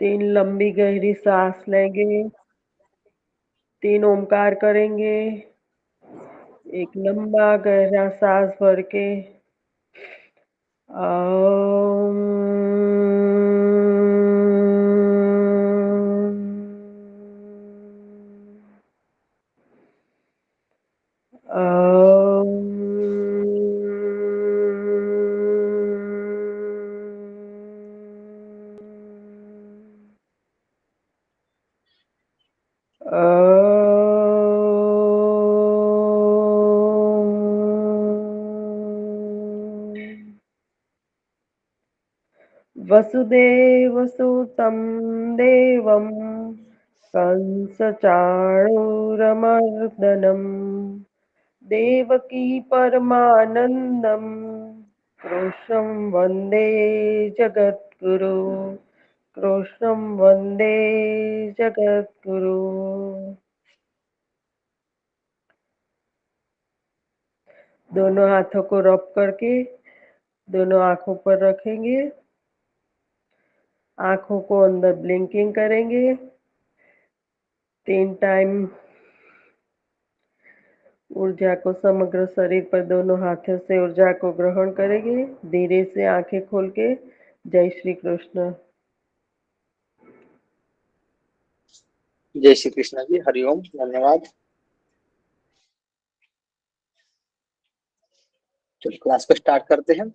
3 लंबी गहरी सांस लेंगे। 3 ओमकार करेंगे। एक लंबा गहरा सांस भर के वसुदेवसुतं देवं कंसचाणूरमर्दनं देवकी परमानन्दं कृष्णं वन्दे जगद्गुरु। कृष्णं वन्दे जगद्गुरु। दोनों हाथों को रब करके दोनों आंखों पर रखेंगे। आंखों को अंदर ब्लिंकिंग करेंगे। 3 टाइम ऊर्जा को समग्र शरीर पर दोनों हाथों से ऊर्जा को ग्रहण करेंगे। धीरे से आंखें खोल के जय श्री कृष्ण। जय श्री कृष्ण जी। हरिओम। धन्यवाद। चलो क्लास को स्टार्ट करते हैं।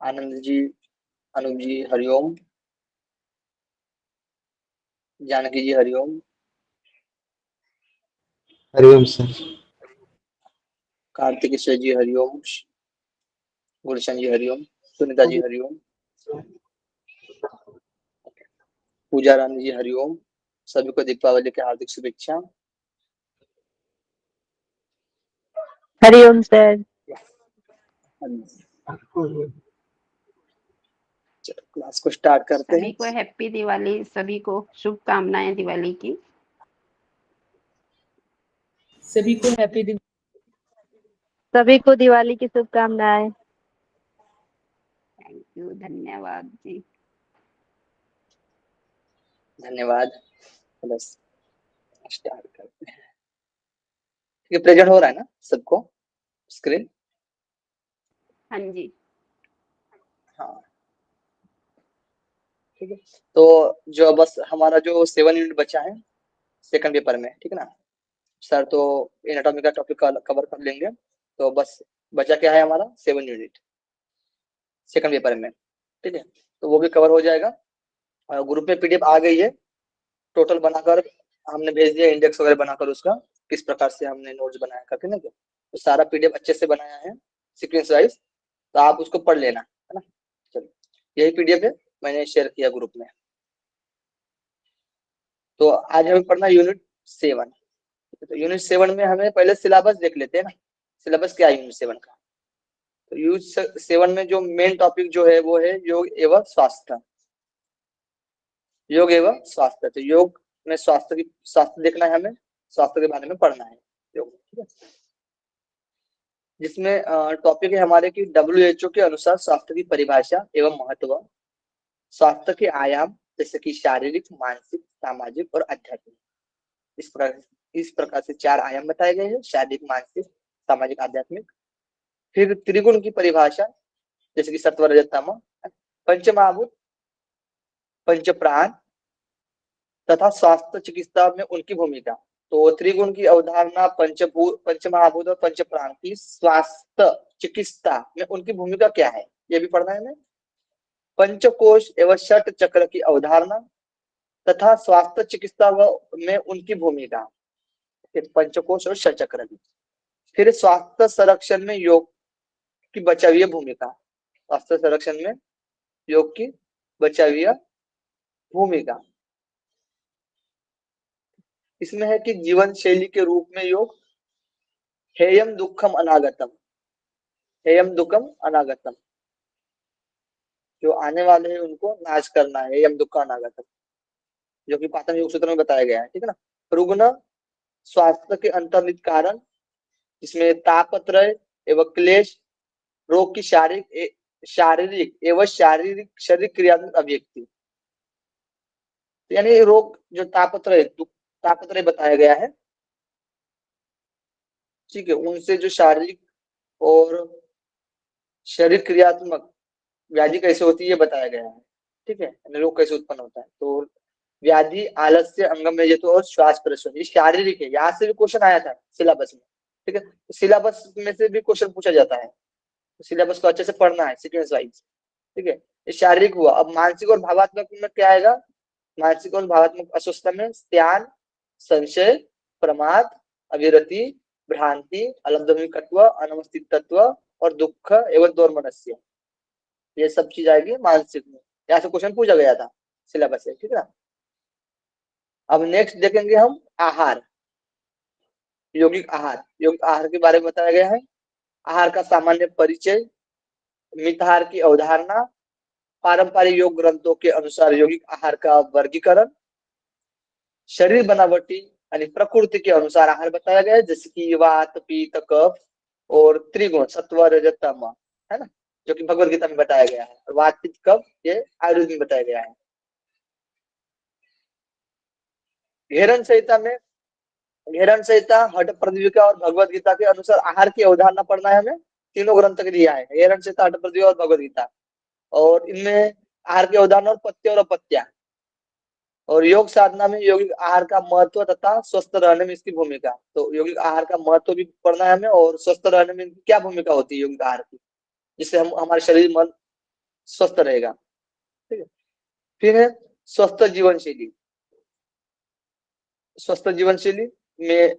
आनंद जी, अनूप जी हरिओम। जानकी जी हरिओम। हरिओम सर। कार्तिकेश्वर जी हरिओम। गुलशन जी हरिओम। सुनीता जी हरिओम। पूजा रानी जी हरिओम। सभी को दीपावली की हार्दिक शुभेच्छा। हरिओम सर। चलो क्लास को स्टार्ट करते हैं। सभी को हैप्पी दिवाली, सभी को शुभकामनाएं दिवाली की। सभी को हैप्पी दिवाली। सभी को दिवाली की शुभकामनाएं। थैंक यू, धन्यवाद जी। धन्यवाद। बस स्टार्ट करते हैं। ठीक है, प्रेजेंट हो रहा है ना सबको स्क्रीन? हाँ जी। हाँ ठीक है। तो जो बस हमारा जो 7 यूनिट बचा है सेकंड पेपर में, ठीक है ना सर, तो एनाटॉमी का टॉपिक कवर कर लेंगे। तो बस बचा क्या है हमारा 7 यूनिट सेकंड पेपर में, ठीक है, तो वो भी कवर हो जाएगा। ग्रुप में पीडीएफ आ गई है, टोटल बनाकर हमने भेज दिया, इंडेक्स वगैरह बनाकर उसका किस प्रकार से हमने नोट्स बनाया करके ना, तो सारा पीडीएफ अच्छे से बनाया है सीक्वेंस वाइज, तो आप उसको पढ़ लेना है ना। चलो यही पीडीएफ है, मैंने शेयर किया ग्रुप में। तो आज हमें पढ़ना यूनिट 7। तो यूनिट 7 में हमें पहले सिलेबस देख लेते हैं ना, सिलेबस क्या है यूनिट 7 का। तो यूनिट 7 में जो मेन टॉपिक जो है वो है योग एवं स्वास्थ्य। योग एवं स्वास्थ्य, तो योग में स्वास्थ्य देखना है हमें, स्वास्थ्य के बारे में पढ़ना है योग, ठीक है। जिसमें टॉपिक है हमारे की WHO के अनुसार स्वास्थ्य की परिभाषा एवं महत्व, स्वास्थ्य के आयाम जैसे कि शारीरिक, मानसिक, सामाजिक और आध्यात्मिक। इस प्रकार से 4 आयाम बताए गए हैं, शारीरिक, मानसिक, सामाजिक, आध्यात्मिक। फिर त्रिगुण की परिभाषा जैसे कि सत्व, रजत, तम, पंचमहाभूत, पंच प्राण तथा स्वास्थ्य चिकित्सा में उनकी भूमिका। तो त्रिगुण की अवधारणा, पंचमहाभूत और पंच प्राण की स्वास्थ्य चिकित्सा में उनकी भूमिका क्या है, ये भी पढ़ना है हमें। पंचकोश एवं षट चक्र की अवधारणा तथा स्वास्थ्य चिकित्सा में उनकी भूमिका, पंचकोश और षट चक्र की। फिर स्वास्थ्य संरक्षण में योग की बचावीय भूमिका, स्वास्थ्य संरक्षण में योग की बचावीय भूमिका। इसमें है कि जीवन शैली के रूप में योग, हेयम दुखम अनागतम, हेयम दुखम अनागतम, जो आने वाले हैं उनको नाश करना है, हेयम दुख अनागतम, जो कि पातन योग सूत्र में बताया गया है, ठीक है ना। रुग्ण स्वास्थ्य के अंतर्निहित कारण, जिसमें तापत्रय एवं क्लेश, रोग की शारीरिक शारीरिक एवं शारीरिक शरीर क्रियात्मक अभिव्यक्ति, यानी रोग जो तापत्रय बताया गया है, ठीक है, उनसे जो शारीरिक और शरीर क्रियात्मक व्याधि कैसे होती है ये बताया गया है, ठीक है, यानी रोग कैसे उत्पन्न होता है। तो व्याधि, आलस्य, अंगमेजत्व और श्वास प्रश्वास, ये शारीरिक है। यहाँ से भी क्वेश्चन आया था सिलेबस में, ठीक है, तो सिलेबस में से भी क्वेश्चन पूछा जाता है, तो सिलेबस को अच्छे से पढ़ना है सीक्वेंस वाइज, ठीक है। ये शारीरिक हुआ। अब मानसिक और भावात्मक में क्या आएगा? मानसिक और भावात्मक अस्वस्थता में ध्यान, संशय, प्रमाद, अविरति, भ्रांति, अलब्धविकत्व, अनवस्थित तत्व और दुख एवं दोर्मनस्य, ये सब चीज आएगी मानसिक में। यहाँ से क्वेश्चन पूछा गया था सिलेबस से, ठीक है ना। अब नेक्स्ट देखेंगे हम आहार, यौगिक आहार। यौगिक आहार के बारे में बताया गया है। आहार का सामान्य परिचय, मिताहार की अवधारणा, पारंपरिक योग ग्रंथों के अनुसार यौगिक आहार का वर्गीकरण, शरीर बनावटी यानी प्रकृति के अनुसार आहार बताया गया है, जैसे कि वात, पीत, कफ और त्रिगुण सत्व, रजत, तम, है ना, जो कि भगवत गीता में बताया गया है। और वात, पित्त, कफ ये आयुर्वेद में बताया गया है। घेरन संहिता में, घेरन संहिता, हठ प्रदीपिका और भगवत गीता के अनुसार आहार की अवधारणा पढ़ना है हमें। तीनों ग्रंथ के दिया है, घेरन संहिता, हठ प्रदीपिका और भगवत गीता। और इनमें आहार की अवधारणा और पथ्य और अपत्या। और योग साधना में यौगिक आहार का महत्व तथा स्वस्थ रहने में इसकी भूमिका। तो यौगिक आहार का महत्व भी पढ़ना है हमें, और स्वस्थ रहने में इनकी क्या भूमिका होती है यौगिक आहार की, जिससे हम हमारे शरीर मन स्वस्थ रहेगा, ठीक है। फिर है स्वस्थ जीवन शैली। स्वस्थ जीवन शैली में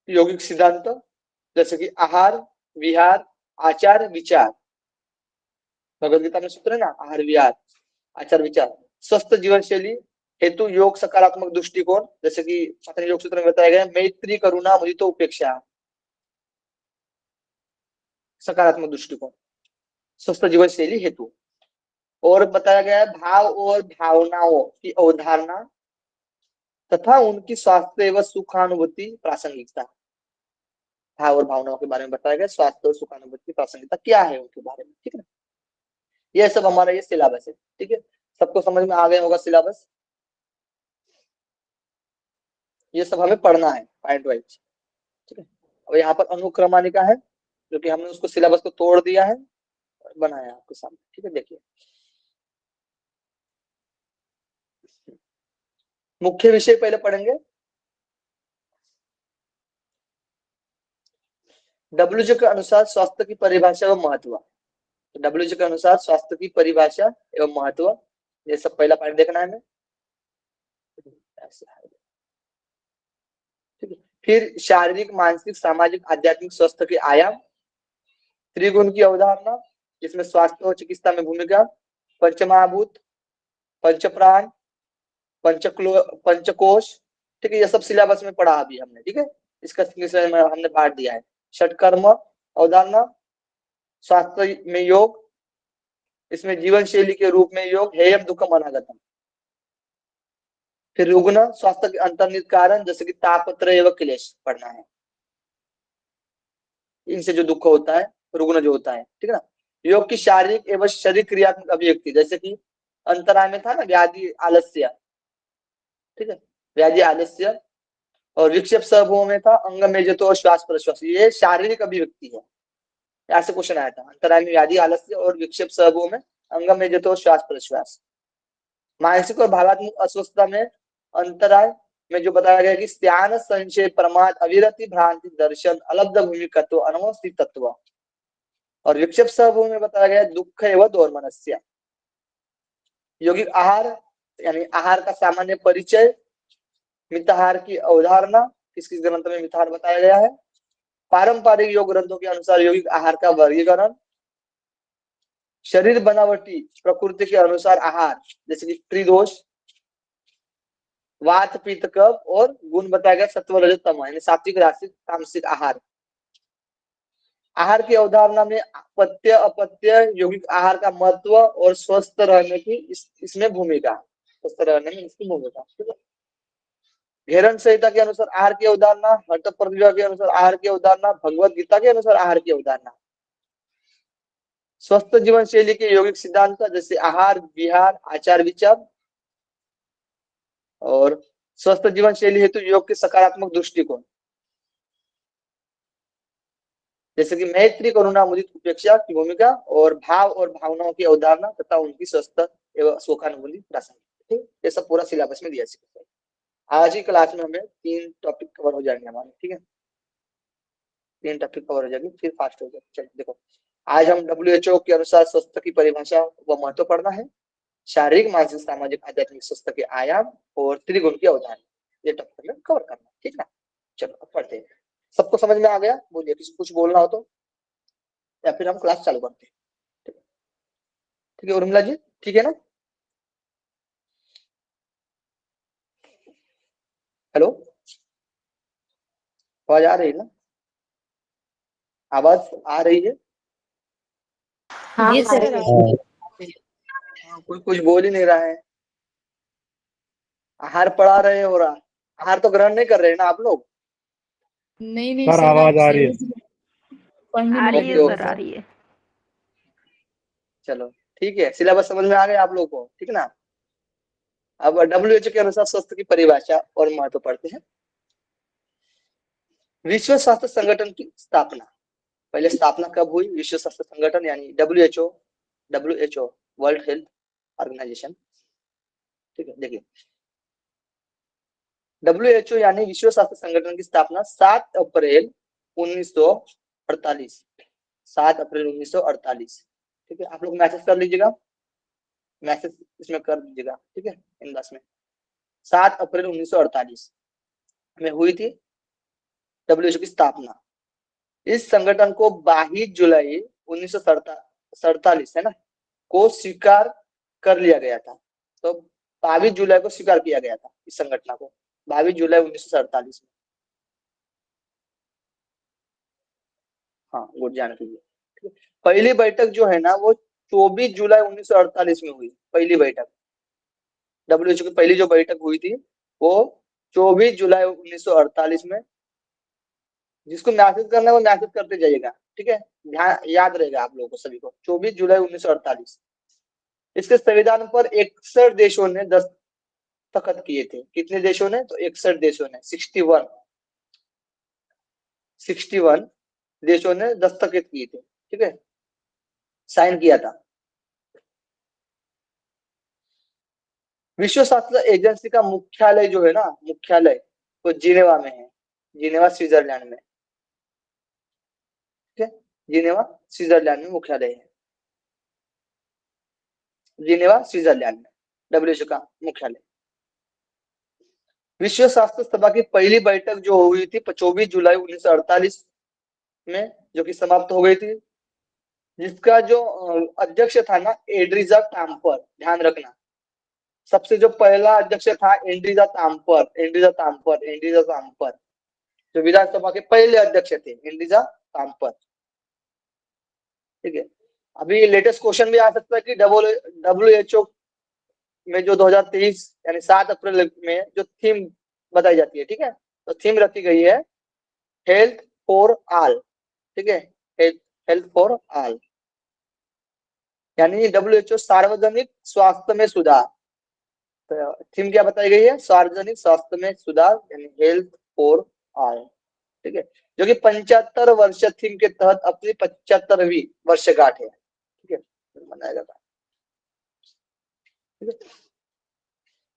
यौगिक सिद्धांत, जैसे कि आहार, विहार, आचार, विचार। भगवत गीता में सूत्र है ना, आहार, विहार, आचार, विचार। स्वस्थ जीवन शैली हेतु योग सकारात्मक दृष्टिकोण, जैसे कि पतंजलि योग सूत्र में बताया गया है, मैत्री, करुणा, मुदित, उपेक्षा, सकारात्मक दृष्टिकोण स्वस्थ जीवन शैली हेतु। और बताया गया है भाव और भावनाओं की अवधारणा तथा उनकी स्वास्थ्य एवं सुखानुभूति प्रासंगिकता। भाव और भावनाओं के बारे में बताया गया, स्वास्थ्य और सुखानुभूति की प्रासंगिकता क्या है उनके बारे में, ठीक है। ये सब हमारा ये सिलेबस है, ठीक है। सबको समझ में आ गया होगा सिलेबस। ये सब हमें पढ़ना है पॉइंट वाइज, ठीक है। अब यहाँ पर अनुक्रमणिका है, जो कि हमने उसको सिलेबस को तोड़ दिया है और बनाया आपके सामने, ठीक है। देखिए मुख्य विषय पहले पढ़ेंगे। डब्ल्यूएचओ के अनुसार स्वास्थ्य की परिभाषा एवं महत्व। डब्ल्यूएचओ के अनुसार स्वास्थ्य की परिभाषा एवं महत्व, ये सब पहला पॉइंट देखना है हमें, ठीक है। फिर शारीरिक, मानसिक, सामाजिक, आध्यात्मिक स्वास्थ्य के आयाम, त्रिगुण की अवधारणा, जिसमें स्वास्थ्य और चिकित्सा में भूमिका, पंचमहाभूत, पंचप्राण, पंचकोश, ठीक है। ये सब सिलेबस में पढ़ा अभी हमने, ठीक है। इसका हमने पाठ दिया है। षटकर्म अवधारणा, स्वास्थ्य में योग, इसमें जीवन शैली के रूप में योग, हेयम दुखम अनागतम। फिर रुग्ण, स्वास्थ्य के अंतर्निहित कारण, जैसे कि तापत्रय एवं क्लेश पढ़ना है, इनसे जो दुख होता है, रुग्ण जो होता है, ठीक है ना। योग की शारीरिक एवं शरीर क्रियात्मक अभिव्यक्ति, जैसे कि अंतराय में था ना व्याधि, आलस्य, ठीक है, व्याधि, आलस्य। और विक्षेप स्वभाव में था अंग मेजत्व और श्वास प्रश्वास, ये शारीरिक अभिव्यक्ति है। ऐसे क्वेश्चन आया था, अंतराय में व्याधि, आलस्य और विक्षेप स्वभाव में अंग मेजत्व और श्वास प्रश्वास। मानसिक और भावात्मक अस्वस्थता में अंतराय में जो बताया गया कि ध्यान, संशय, प्रमाद, अविरति, भ्रांति, दर्शन, अलब्ध भूमिकत्व, अनवस्थित तत्व। और विक्षेप स्वभाव में बताया गया दुख एवं दोर्मनस्य। यौगिक आहार यानी आहार का सामान्य परिचय, मिताहार की अवधारणा, किस किस ग्रंथ में मिताहार बताया गया है, पारंपरिक योग ग्रंथों के अनुसार यौगिक आहार का वर्गीकरण, शरीर बनावटी प्रकृति के अनुसार आहार, जैसे कि त्रिदोष, वात, पित्त, कफ और गुण बताया गया सत्व, रजत, तम, यानी सात्विक, रासिक, तामसिक आहार। आहार की अवधारणा में पथ्य, अपत्य, यौगिक आहार का महत्व और स्वस्थ रहने की इसमें भूमिका, स्वस्थ रहने में इसकी भूमिका, ठीक है। घेरन संहिता के अनुसार आहार की अवधारणा, हठ प्रदीपिका के अनुसार आहार की अवधारणा, भगवत गीता के अनुसार आहार की अवधारणा। स्वस्थ जीवन शैली के यौगिक सिद्धांत जैसे आहार विहार आचार विचार, और स्वस्थ जीवन शैली हेतु योग के सकारात्मक दृष्टिकोण, जैसे कि मैत्री करुणा मुदित उपेक्षा की भूमिका, और भाव और भावनाओं की अवधारणा तथा उनकी स्वस्थ एवं शोकानुकूली प्रासंगिक। ठीक, ये सब पूरा सिलेबस में दिया है। आज ही क्लास में हमें 3 टॉपिक कवर हो जाएंगे हमारे, ठीक है, 3 टॉपिक कवर हो जाएंगे, फिर फास्ट हो जाएगा। चलिए देखो, आज हम WHO के अनुसार स्वस्थ की परिभाषा व महत्व पढ़ना है, शारीरिक मानसिक सामाजिक आध्यात्मिक स्वस्थ के आयाम और त्रिगुण की अवधारणा, ये टॉपिक में कवर करना है, ठीक है। चलो अब पढ़ते हैं। सबको समझ में आ गया? बोलिए, किसी कुछ बोलना हो तो, या फिर हम क्लास चालू करते हैं। ठीक है उर्मिला जी, ठीक है ना? हेलो, आवाज आ रही है ना? आवाज आ रही है? हाँ Yes, sir. कोई कुछ बोल ही नहीं रहा है। आहार पढ़ा रहे हो रहा, आहार तो ग्रहण नहीं कर रहे ना आप लोग? नहीं नहीं सर, सर, आवाज आ रही है। पढ़ने आ में रही लगे है हुए सर, हैं आ रही है। चलो ठीक है, सिलेबस समझ में आ गया आप लोगों को, ठीक है ना? अब WHO के अनुसार स्वस्थ की परिभाषा और महत्व पढ़ते हैं। विश्व स्वास्थ्य संगठन की स्थापना, पहले स्थापना कब हुई? विश्व स्वास्थ्य संगठन यानी WHO वर्ल्ड हेल्थ ऑर्गेनाइजेशन, ठीक है। देखिए, WHO यानी विश्व स्वास्थ्य संगठन की स्थापना 7 अप्रैल 1948, 7 अप्रैल 1948, ठीक है। आप लोग मैसेज कर लीजिएगा, मैसेज इसमें कर दीजिएगा, ठीक है, इनबॉक्स में। 7 अप्रैल 1948 में हुई थी WHO की स्थापना। इस संगठन को 22 जुलाई 1947 है ना, को स्वीकार कर लिया गया था। तो 22 जुलाई को स्वीकार किया गया था इस संगठन को, 22 जुलाई 1947 में। हाँ, गुड जानकारी है। पहली बैठक जो है ना वो 24 जुलाई 1948 में हुई, पहली बैठक WHO की पहली जो बैठक हुई थी वो 24 जुलाई 1948 में। जिसको मैसेज करना है वो मैसेज करते जाइएगा, ठीक है, ध्यान याद रहेगा आप लोगों को सभी को। 24 जुलाई 1948। इसके संविधान पर 61 देशों ने दस्तखत किए थे। कितने देशों ने? तो 61 देशों ने, 61 देशों ने दस्तखत किए थे, ठीक है, साइन किया था। विश्व स्वास्थ्य एजेंसी का मुख्यालय जो है ना, मुख्यालय वो जिनेवा में है, जिनेवा स्विट्जरलैंड में, ठीक है, जिनेवा स्विट्जरलैंड में मुख्यालय है, जिनेवा स्विट्जरलैंड में WHO का मुख्यालय। विश्व स्वास्थ्य सभा की पहली बैठक जो हुई थी 24 जुलाई 1948 में, जो कि समाप्त हो गई थी, जिसका जो अध्यक्ष था ना एड्रिजा टाम्पर, ध्यान रखना, सबसे जो पहला अध्यक्ष था एंड्रिजा टाम्पर, जो विधानसभा के पहले अध्यक्ष थे, एंड्रिजा टाम्पर, ठीक है। अभी लेटेस्ट क्वेश्चन भी आ सकता है कि WHO में जो 2023 यानी 7 अप्रैल में जो थीम बताई जाती है, ठीक है, तो थीम रखी गई है हेल्थ फॉर ऑल, ठीक है, हेल्थ फॉर ऑल, यानी WHO सार्वजनिक स्वास्थ्य में सुधार। तो थीम क्या बताई गई है? सार्वजनिक स्वास्थ्य में सुधार, यानी हेल्थ फॉर ऑल, ठीक है, जो कि 75 वर्ष थीम के तहत अपनी 75वीं वर्षगांठ है, ठीक है, मनाया जाता है, ठीक है।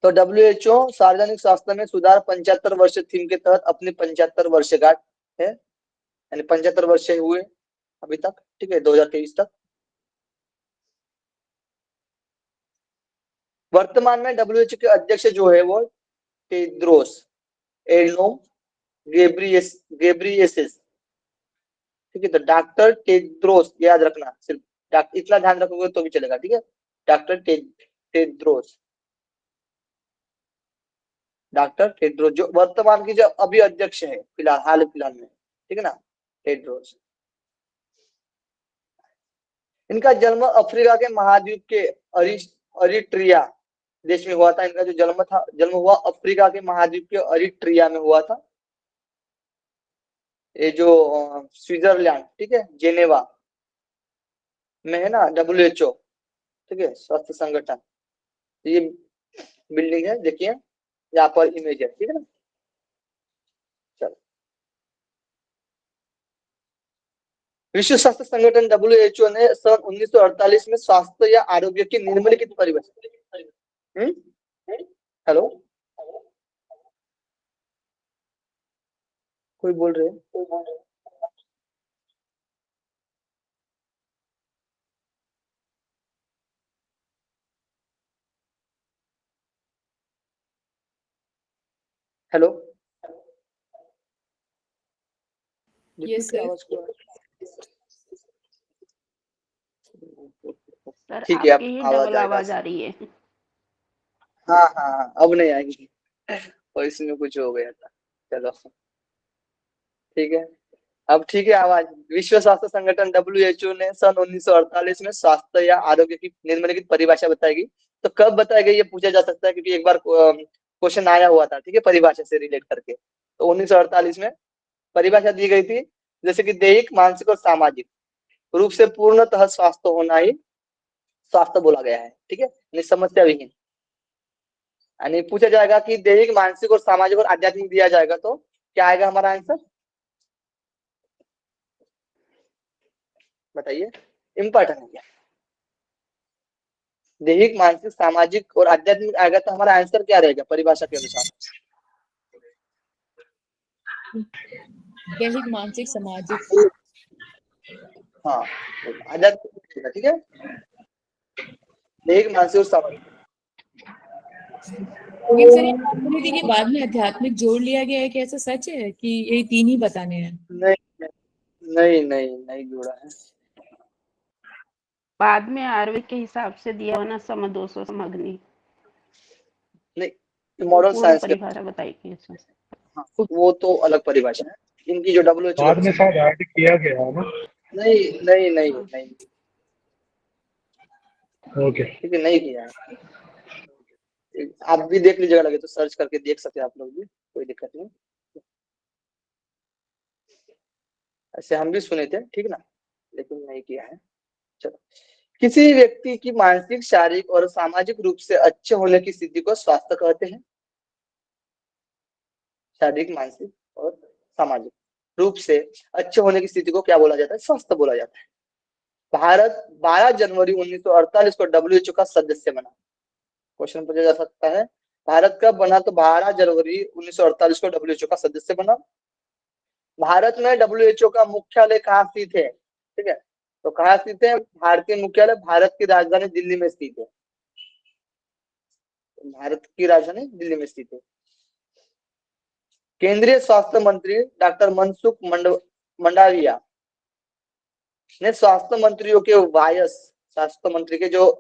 तो WHO सार्वजनिक स्वास्थ्य में सुधार 75 वर्ष थीम के तहत अपनी 75 वर्षगांठ है, यानी 75 वर्ष हुए अभी तक, ठीक है, 2023 तक। वर्तमान में WHO के अध्यक्ष जो है वो टेड्रोस एडनोम गेब्रियेसस, ठीक है, तो डॉक्टर टेड्रोस, याद रखना, सिर्फ इतना ध्यान रखोगे तो भी चलेगा, ठीक है, डॉक्टर टेड्रोस, डॉक्टर टेड्रोस जो वर्तमान की जो अभी अध्यक्ष है फिलहाल, हाल फिलहाल में, ठीक है ना, टेड्रोस। इनका जन्म अफ्रीका के महाद्वीप के अरिट्रिया देश में हुआ था। इनका जो जन्म हुआ अफ्रीका के महाद्वीप के अरिट्रिया में हुआ था, ये जो स्विट्जरलैंड, ठीक है, जेनेवा में है ना WHO, ठीक है, स्वास्थ्य संगठन। ये बिल्डिंग है, देखिए यहाँ पर इमेज है, ठीक है ना। चलो, विश्व स्वास्थ्य संगठन WHO ने सन 1948 में स्वास्थ्य या आरोग्य की निम्नलिखित परिभाषा। हेलो, कोई बोल रहे हैं? Hello, yes sir. आवाज को सर ठीक है, अब आपकी ही आवाज डबल आएगा। आवाज आ रही है। हाँ हाँ हाँ, अब नहीं आएगी, और इसमें कुछ हो गया था। चलो ठीक है, अब ठीक है आवाज। विश्व स्वास्थ्य संगठन WHO ने सन 1948 में स्वास्थ्य या आरोग्य की निम्नलिखित परिभाषा बताएगी। तो कब बताएगी ये पूछा जा सकता है, क्योंकि एक बार क्वेश्चन आया हुआ था, ठीक है, परिभाषा से रिलेट करके। तो 1948 में परिभाषा दी गई थी, जैसे कि दैहिक, मानसिक और सामाजिक रूप से पूर्णतः स्वास्थ्य होना ही स्वास्थ्य बोला गया है, ठीक है, समस्या विहीन। यानी पूछा जाएगा कि दैहिक, मानसिक और सामाजिक और आध्यात्मिक दिया जाएगा, तो क्या आएगा हमारा आंसर, बताइए, इम्पोर्टेंट है क्या? दैहिक, मानसिक, सामाजिक और आध्यात्मिक आएगा, तो हमारा आंसर क्या रहेगा परिभाषा के अनुसार? दैहिक, मानसिक, सामाजिक। हाँ, आध्यात्मिक, ठीक है, दैहिक, मानसिक और सामाजिक। लेकिन सर ये बात बोली थी कि बाद में आध्यात्मिक जोड़ लिया गया है, कि ऐसा सच है कि ये 3 ही बताने हैं? नहीं नहीं नहीं नहीं जुड़ा है। बाद में आयुर्वेद के हिसाब से दिया हुआ ना, समदोषो समग्नि, नहीं, वो मॉडल पूर्ण साइंस के, परिभाषा बताई गई उसमें। हाँ, वो तो अलग परिभाषा है, इनकी जो WHO बाद में शायद ऐड किया गया है ना। नहीं नहीं नहीं हाँ। नहीं, ओके, ठीक है, नहीं किया है। आप भी देख लीजिएगा, लगे तो सर्च करके देख सकते हैं आप लोग भी, कोई दिक्कत नहीं। ऐसे हम भी सुने थे, ठीक ना, लेकिन नहीं किया है। चलो, किसी व्यक्ति की मानसिक, शारीरिक और सामाजिक रूप से अच्छे होने की स्थिति को स्वास्थ्य कहते हैं। शारीरिक, मानसिक और सामाजिक रूप से अच्छे होने की स्थिति को क्या बोला जाता है? स्वास्थ्य बोला जाता है। भारत 12 जनवरी 1948 को WHO का सदस्य बना। क्वेश्चन पूछा जा सकता है, भारत कब बना? तो 12 जनवरी 1948 को WHO का सदस्य बना। भारत में WHO का मुख्यालय कहाँ स्थित है? ठीक है, तो कहाँ स्थित है? भारतीय मुख्यालय भारत की राजधानी दिल्ली में स्थित है। भारत की राजधानी दिल्ली में स्थित है। केंद्रीय स्वास्थ्य मंत्री डॉक्टर मनसुख मंडाविया ने स्वास्थ्य मंत्रियों के वायस, स्वास्थ्य मंत्री के जो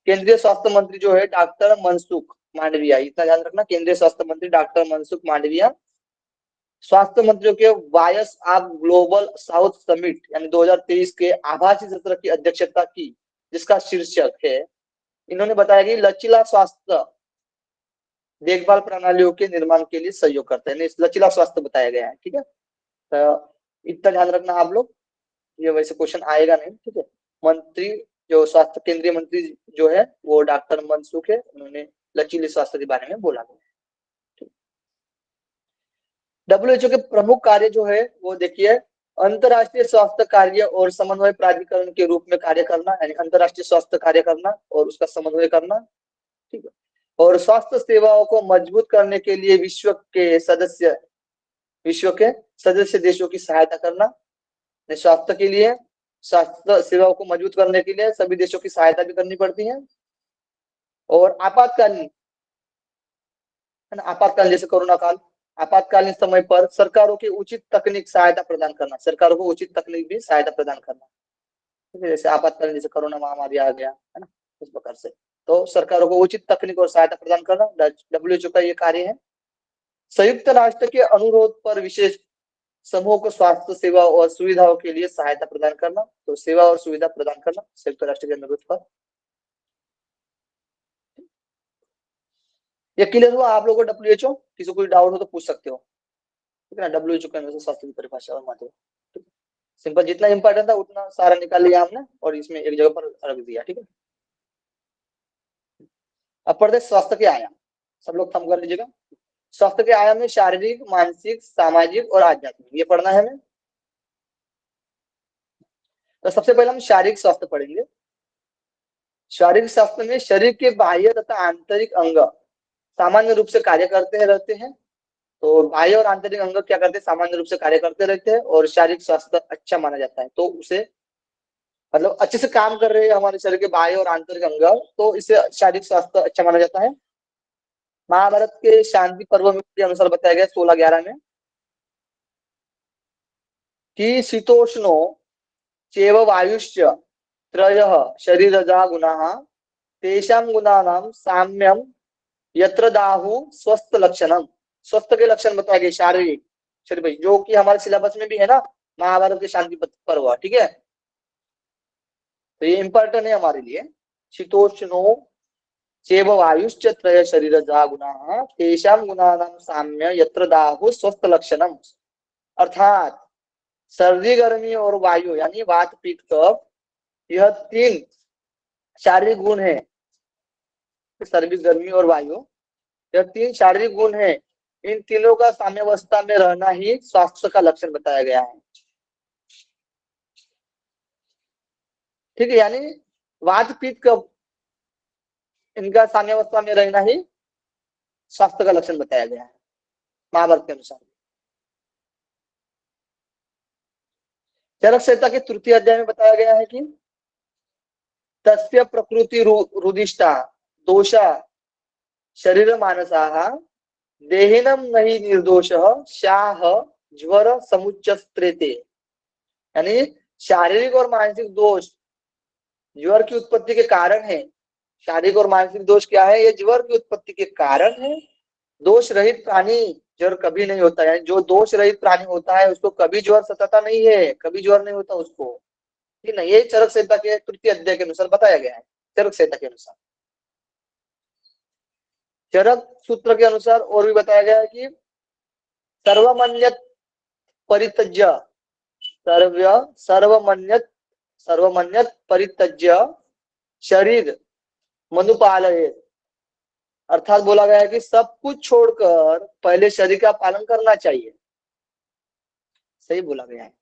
केंद्रीय स्वास्थ्य मंत्री जो है डॉक्टर मनसुख मांडविया, इतना ध्यान रखना, केंद्रीय स्वास्थ्य मंत्री डॉक्टर मनसुख मांडविया स्वास्थ्य मंत्रियों के voice of global south summit यानी 2023 के आभासी सत्र की अध्यक्षता की, जिसका शीर्षक है, इन्होंने बताया कि लचीला स्वास्थ्य देखभाल प्रणालियों के निर्माण के लिए सहयोग करते हैं। लचीला स्वास्थ्य बताया गया है, ठीक है, तो इतना ध्यान रखना आप लोग, ये वैसे क्वेश्चन आएगा नहीं, ठीक है। मंत्री जो स्वास्थ्य केंद्रीय मंत्री जो है वो डॉक्टर मनसुख है, उन्होंने लचीले स्वास्थ्य के बारे में बोला। WHO के प्रमुख कार्य जो है वो देखिए, अंतरराष्ट्रीय स्वास्थ्य कार्य और समन्वय प्राधिकरण के रूप में कार्य करना, यानी अंतरराष्ट्रीय स्वास्थ्य कार्य करना और उसका समन्वय करना, ठीक है। और स्वास्थ्य सेवाओं को मजबूत करने के लिए विश्व के सदस्य देशों की सहायता करना। स्वास्थ्य के लिए, स्वास्थ्य सेवाओं को मजबूत करने के लिए सभी देशों की सहायता भी करनी पड़ती है। और आपातकालीन, है ना, आपातकालीन जैसे कोरोना काल, आपातकालीन समय पर सरकारों की उचित तकनीक सहायता प्रदान करना, सरकारों को उचित तकनीक भी सहायता प्रदान करना, ठीक है। जैसे आपातकालीन जैसे कोरोना महामारी आ गया है ना, इस प्रकार से तो सरकारों को उचित तकनीक और सहायता प्रदान करना WHO का ये कार्य है। संयुक्त राष्ट्र के अनुरोध पर विशेष समूह को स्वास्थ्य सेवा और सुविधाओं के लिए सहायता प्रदान करना, तो सेवा और सुविधा प्रदान करना संयुक्त राष्ट्र के अनुरोध पर। ये क्लियर हुआ आप लोगों को WHO? किसी को कोई डाउट हो तो पूछ सकते हो, ठीक है ना। WHO के अनुसार स्वास्थ्य की परिभाषा और महत्व। सिंपल, जितना इंपॉर्टेंट था उतना सारा निकाल लिया हमने और इसमें एक जगह पर रख दिया। ठीक है, अब पढ़ते हैं स्वास्थ्य के आयाम। सब लोग थंब कर लीजिएगा। स्वास्थ्य के आयाम में शारीरिक, मानसिक, सामाजिक और आध्यात्मिक, ये पढ़ना है हमें। तो सबसे पहले हम शारीरिक स्वास्थ्य पढ़ेंगे। शारीरिक स्वास्थ्य में शरीर के बाह्य तथा आंतरिक अंग सामान्य रूप से कार्य करते रहते हैं। तो बाह्य और आंतरिक अंग क्या करते हैं, सामान्य रूप से कार्य करते रहते हैं और शारीरिक स्वास्थ्य अच्छा माना जाता है। तो उसे मतलब अच्छे से काम कर रहे हैं हमारे शरीर के बाह्य और आंतरिक अंग, तो इसे शारीरिक स्वास्थ्य अच्छा माना जाता है। महाभारत के शांति पर्व के अनुसार बताया गया 16:11 में कि शीतोष्णो चैव वायुश्च त्रयः शरीरजा गुणाः तेषां गुणानां साम्यं यत्र दाहु स्वस्थ लक्षणम। स्वस्थ के लक्षण बताए गए शारीरिक शरीर भाई, जो कि हमारे सिलेबस में भी है ना, महाभारत के शांति पर्व। ठीक है, तो ये इंपॉर्टेंट है हमारे लिए। शीतोष्णो चैव वायुश्च त्रय शरीरजा गुणाः तेषां गुणानां साम्य यत्र दाहु स्वस्थ लक्षणम। अर्थात सर्दी, गर्मी और वायु यानी वात, पित्त, कफ, यह 3 शारीरिक गुण है। सर्दी, गर्मी और वायु, यह 3 शारीरिक गुण है। इन तीनों का साम्यावस्था में रहना ही स्वास्थ्य का लक्षण बताया गया है। ठीक है, यानी वात, पित्त, कफ, इनका साम्यावस्था में रहना ही स्वास्थ्य का लक्षण बताया गया है महाभारत के अनुसार। चरक संहिता के तृतीय अध्याय में बताया गया है कि तस्य प्रकृति रुदिष्टा दोषा शरीर मानसाः देहिनम नहीं निर्दोषः शाह ज्वर समुच्चस्त्रेते। यानी शारीरिक और मानसिक दोष ज्वर की उत्पत्ति के कारण है। शारीरिक और मानसिक दोष क्या है, ये ज्वर की उत्पत्ति के कारण है। दोष रहित प्राणी ज्वर कभी नहीं होता है। जो दोष रहित प्राणी होता है उसको कभी ज्वर सताता नहीं है, कभी ज्वर नहीं होता उसको। ठीक है, ये चरक संहिता के तृतीय अध्याय के अनुसार बताया गया है। चरक संहिता के अनुसार, चरक सूत्र के अनुसार और भी बताया गया है कि सर्वमन्यत परित्यज्य सर्वमन्यत परित्यज्य शरीर मनुपालयेत्। अर्थात बोला गया है कि सब कुछ छोड़कर पहले शरीर का पालन करना चाहिए। सही बोला गया है,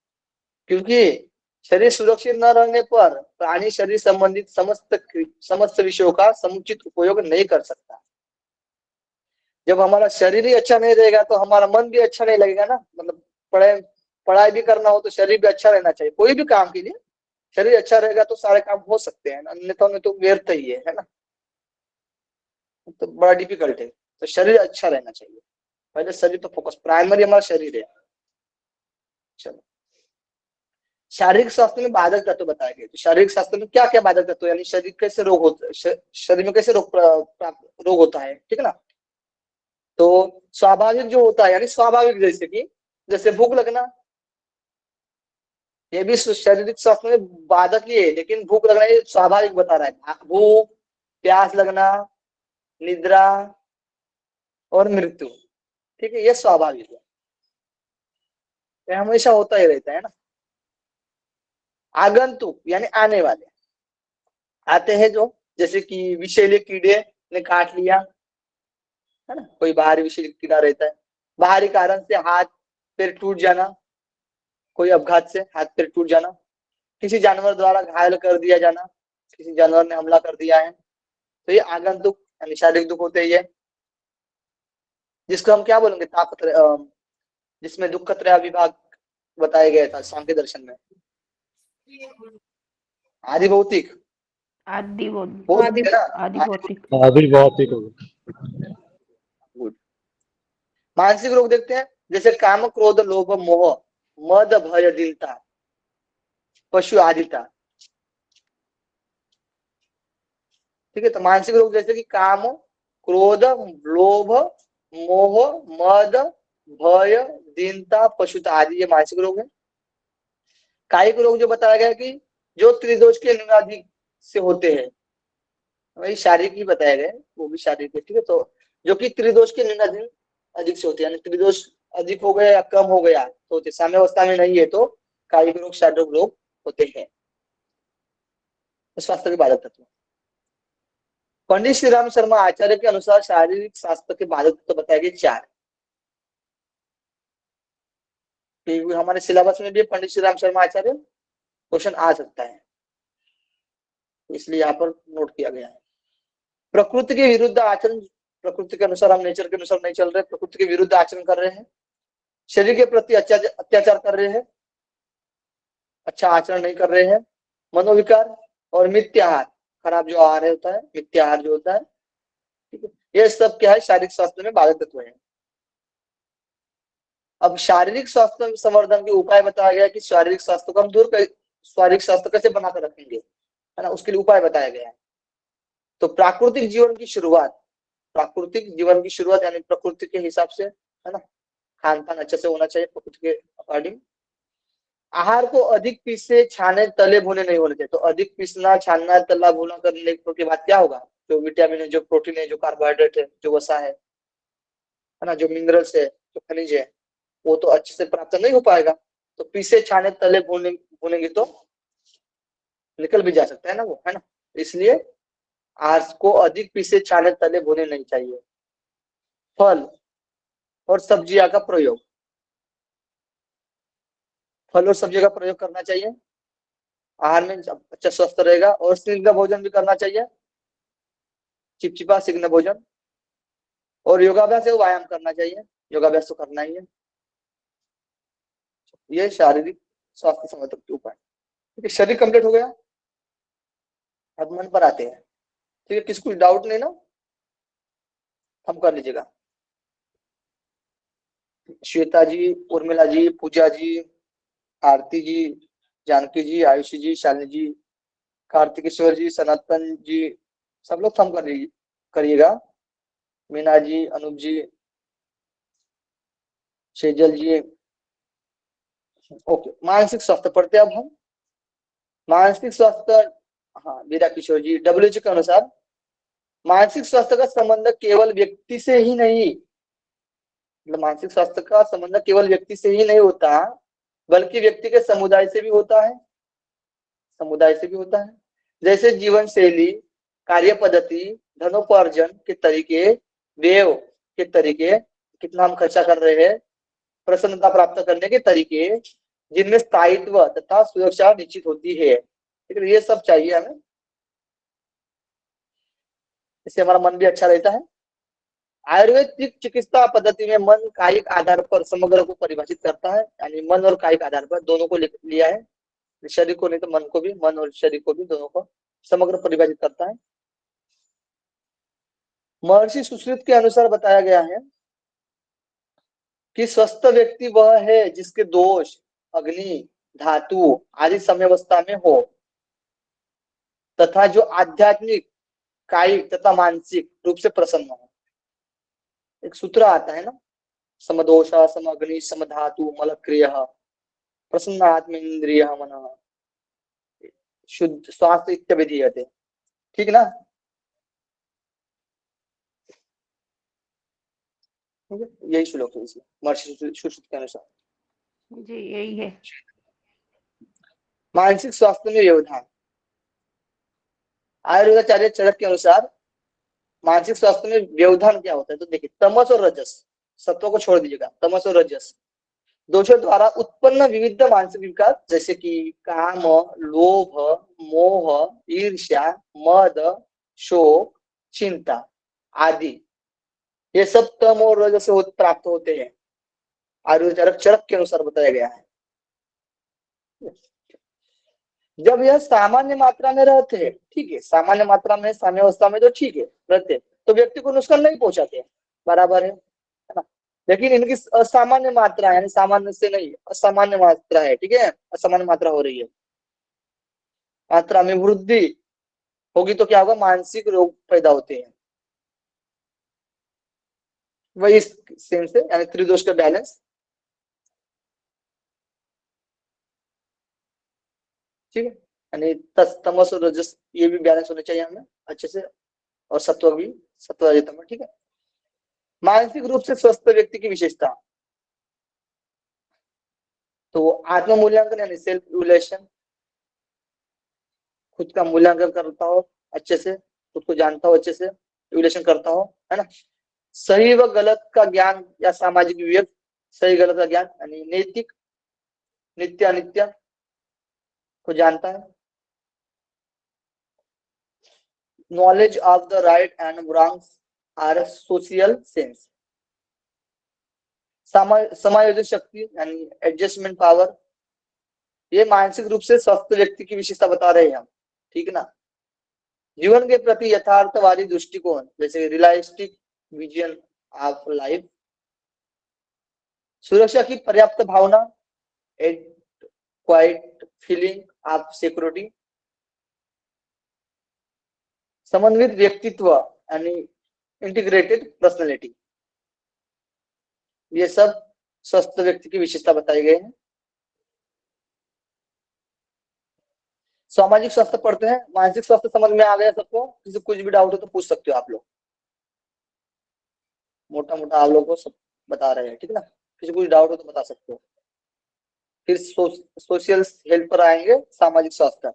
क्योंकि शरीर सुरक्षित न रहने पर प्राणी शरीर संबंधित समस्त विषयों का समुचित उपयोग नहीं कर सकता। जब हमारा शरीर ही अच्छा नहीं रहेगा तो हमारा मन भी अच्छा नहीं लगेगा ना। मतलब पढ़ाई भी करना हो तो शरीर भी अच्छा रहना चाहिए। कोई भी काम के लिए शरीर अच्छा रहेगा तो सारे काम हो सकते हैं, अन्यथा में तो व्यर्थ ही है ना, तो बड़ा डिफिकल्ट है। तो शरीर अच्छा रहना चाहिए, पहले शरीर तो फोकस, प्राइमरी हमारा शरीर है। चलो, शारीरिक स्वास्थ्य में बाधक तत्व बताए गए। तो शारीरिक स्वास्थ्य में क्या क्या बाधक तत्व, यानी शरीर कैसे रोग होता है, शरीर में कैसे रोग होता है। ठीक है ना, तो स्वाभाविक जो होता है, यानी स्वाभाविक जैसे भूख लगना, ये भी शारीरिक स्वास्थ्य में बाधक ही है, लेकिन भूख लगना ये स्वाभाविक बता रहा है। भूख, प्यास लगना, निद्रा और मृत्यु, ठीक है, ये स्वाभाविक है, ये हमेशा होता ही रहता है ना। आगंतुक यानी आने वाले आते हैं, जो जैसे कि विषैले कीड़े ने काट लिया है ना, कोई बाहरी विषैले कीड़ा रहता है। बाहरी कारण से हाथ पैर टूट जाना, कोई अपघात से हाथ पैर टूट जाना, किसी जानवर द्वारा घायल कर दिया जाना, किसी जानवर ने हमला कर दिया है, तो ये आगंतुक यानी शारीरिक दुख होते हैं। जिसको हम क्या बोलेंगे, जिसमें दुख त्रय विभाग बताया गया था सांख्य दर्शन में, आदि भौतिक, आदि भौतिक गुड। मानसिक रोग देखते हैं, जैसे काम, क्रोध, लोभ, मोह, मद, भय, दीनता, पशु आदिता। ठीक है, तो मानसिक रोग जैसे कि काम, क्रोध, लोभ, मोह, मद, भय, दीनता, पशुता आदि, ये मानसिक रोग है। कायिक रोग जो बताया गया कि जो त्रिदोष के न्यूनाधिक से होते हैं, वही शारीरिक ही बताया गया, वो भी शारीरिक है। ठीक है, तो जो कि त्रिदोष के न्यूनाधिक अधिक से होते हैं, यानी त्रिदोष अधिक हो गया या कम हो गया तो साम्यावस्था में नहीं है तो कायिक रोग, शारीरिक रोग होते हैं। स्वास्थ्य के बाधक तत्व। पंडित श्री राम शर्मा आचार्य के अनुसार शारीरिक स्वास्थ्य के बाधक तत्व बताए गए 4। हमारे सिलेबस में भी पंडित श्री राम शर्मा आचार्य क्वेश्चन आ सकता है, इसलिए यहाँ पर नोट किया गया है। प्रकृति के विरुद्ध आचरण, प्रकृति के अनुसार हम नेचर के अनुसार नहीं चल रहे, प्रकृति के विरुद्ध आचरण कर रहे हैं, शरीर के प्रति अत्याचार कर रहे हैं, अच्छा आचरण नहीं कर रहे हैं, मनोविकार और मिथ्याहार, खराब जो आहार होता है, मिथ्याहार जो होता है, ठीक है, ये सब क्या है, शारीरिक स्वास्थ्य में बाधक तत्व है। अब शारीरिक स्वास्थ्य संवर्धन के उपाय बताया गया कि शारीरिक स्वास्थ्य को हम शारीरिक स्वास्थ्य कैसे बनाकर रखेंगे, है ना, उसके लिए उपाय बताया गया है। तो प्राकृतिक जीवन की शुरुआत, प्राकृतिक जीवन की शुरुआत यानी प्रकृति के हिसाब से, है ना, खान पान अच्छे से होना चाहिए प्रकृति के अकॉर्डिंग। आहार को अधिक पीसे छाने तले भुने नहीं होने चाहिए। तो अधिक पीसना, छानना, तला भुना करने के बाद क्या होगा, जो विटामिन है, जो प्रोटीन है, जो कार्बोहाइड्रेट है, जो वसा है ना, जो मिनरल्स है, जो खनिज है, वो तो अच्छे से प्राप्त नहीं हो पाएगा। तो पीसे छाने तले भुनेंगे तो निकल भी जा सकता है ना वो, है ना। इसलिए आहार को अधिक पीसे छाने तले भुने नहीं चाहिए। फल और सब्जियां का प्रयोग, फल और सब्जियों का प्रयोग करना चाहिए, आहार में अच्छा स्वस्थ रहेगा। और स्निग्ध भोजन भी करना चाहिए, चिपचिपा स्निग्ध भोजन। और योगाभ्यास एवं व्यायाम करना चाहिए, योगाभ्यास तो करना ही है। ये शारीरिक स्वास्थ्य संवर्धन के उपाय। ठीक है, शरीर कंप्लीट हो गया। अब मन पर आते हैं। ठीक है, किसी कुछ डाउट नहीं ना, हम कर लीजिएगा। श्वेता जी, उर्मिला जी, पूजा जी, आरती जी, जानकी जी, आयुषी जी, शालिनी जी, कार्तिकेश्वर जी, सनातन जी, सब लोग थम करिएगा। मीना जी, अनूप जी, शेजल जी। ओके, मानसिक स्वास्थ्य पढ़ते अब हम। मानसिक स्वास्थ्य, हाँ, वीरा किशोर जी, WHO के अनुसार मानसिक स्वास्थ्य का संबंध केवल व्यक्ति से ही नहीं, मतलब मानसिक स्वास्थ्य का संबंध केवल व्यक्ति से ही नहीं होता, बल्कि व्यक्ति के समुदाय से भी होता है, समुदाय से भी होता है। जैसे जीवन शैली, कार्य पद्धति, धनोपार्जन के तरीके, व्यय के तरीके, कितना हम खर्चा कर रहे हैं, प्रसन्नता प्राप्त करने के तरीके, जिनमें स्थायित्व तथा सुरक्षा निश्चित होती है। ठीक है, ये सब चाहिए हमें, इससे हमारा मन भी अच्छा रहता है। आयुर्वेदिक चिकित्सा पद्धति में मन कायिक आधार पर समग्र को परिभाषित करता है, यानी मन और कायिक आधार पर दोनों को लिया है, शरीर को नहीं तो मन को भी, मन और शरीर को भी, दोनों को समग्र परिभाषित करता है। महर्षि सुश्रुत के अनुसार बताया गया है कि स्वस्थ व्यक्ति वह है जिसके दोष, अग्नि, धातु आदि साम्यावस्था में हो, तथा जो आध्यात्मिक, कायिक तथा मानसिक रूप से प्रसन्न हो। एक सूत्र आता है ना, समदोष, समअग्नि, समधातु, मलक्रिय, प्रसन्न आत्मेन्द्रिय मन, शुद्ध स्वास्थ्य इत्यादि। ठीक ना, यही श्लोक है इसमें महर्षि सुश्रुत के अनुसार। जी यही है। मानसिक स्वास्थ्य में व्यवधान, आयुर्वेदाचार्य चरक के अनुसार मानसिक स्वास्थ्य में व्यवधान क्या होता है। तो देखिए, तमस और रजस, सत्व को छोड़ दीजिएगा, तमस और रजस दोषों द्वारा उत्पन्न विविध मानसिक विकार, जैसे कि काम, लोभ, मोह, ईर्ष्या, मद, शोक, चिंता आदि, ये सब तम और रजस से प्राप्त होते हैं, आयुर्वेद चरक के अनुसार बताया गया है। जब यह सामान्य मात्रा में रहते हैं, ठीक है, सामान्य मात्रा में, साम्यावस्था में तो ठीक है रहते, तो व्यक्ति को नुकसान नहीं पहुंचाते, बराबर है ना। लेकिन इनकी असामान्य मात्रा, यानी सामान्य से नहीं, असामान्य मात्रा है, ठीक है, असामान्य मात्रा हो रही है, मात्रा में वृद्धि होगी तो क्या होगा, मानसिक रोग पैदा होते हैं। वही इस सेंस से, यानी त्रिदोष का बैलेंस, ठीक है, यानी तमस और रजस ये भी बैलेंस होने चाहिए हमें अच्छे से, और सत्व भी, सत्व रजतम, ठीक है। मानसिक रूप से स्वस्थ व्यक्ति की विशेषता, तो आत्म मूल्यांकन यानी सेल्फ इवैल्यूएशन, खुद का मूल्यांकन करता हो अच्छे से, खुद को जानता हो अच्छे से, इवैल्यूएशन करता हो, है ना। सही व गलत का ज्ञान या सामाजिक विवेक, सही गलत का ज्ञान यानी नैतिक, नित्य अनित्य को जानता है। Knowledge of the right and wrongs are social sense, समायोजन शक्ति यानी एडजस्टमेंट पावर, ये मानसिक रूप से स्वस्थ व्यक्ति की विशेषता बता रहे हैं हम, ठीक है ना। जीवन के प्रति यथार्थवादी दृष्टिकोण, जैसे रियलिस्टिक विजन ऑफ लाइफ, सुरक्षा की पर्याप्त भावना, क्वाइट फीलिंग ऑफ सिक्योरिटी, समन्वित व्यक्तित्व यानी इंटीग्रेटेड पर्सनैलिटी, ये सब स्वस्थ व्यक्ति की विशेषता बताई गई है। सामाजिक स्वास्थ्य पढ़ते हैं, मानसिक स्वास्थ्य समझ में आ गया सबको, किसी कुछ भी डाउट हो तो पूछ सकते हो आप लोग, मोटा मोटा आप लोगों को सब बता रहे हैं, ठीक है ना। किसी कुछ डाउट हो तो बता सकते हो। फिर सोशल हेल्थ पर आएंगे, सामाजिक स्वास्थ्य।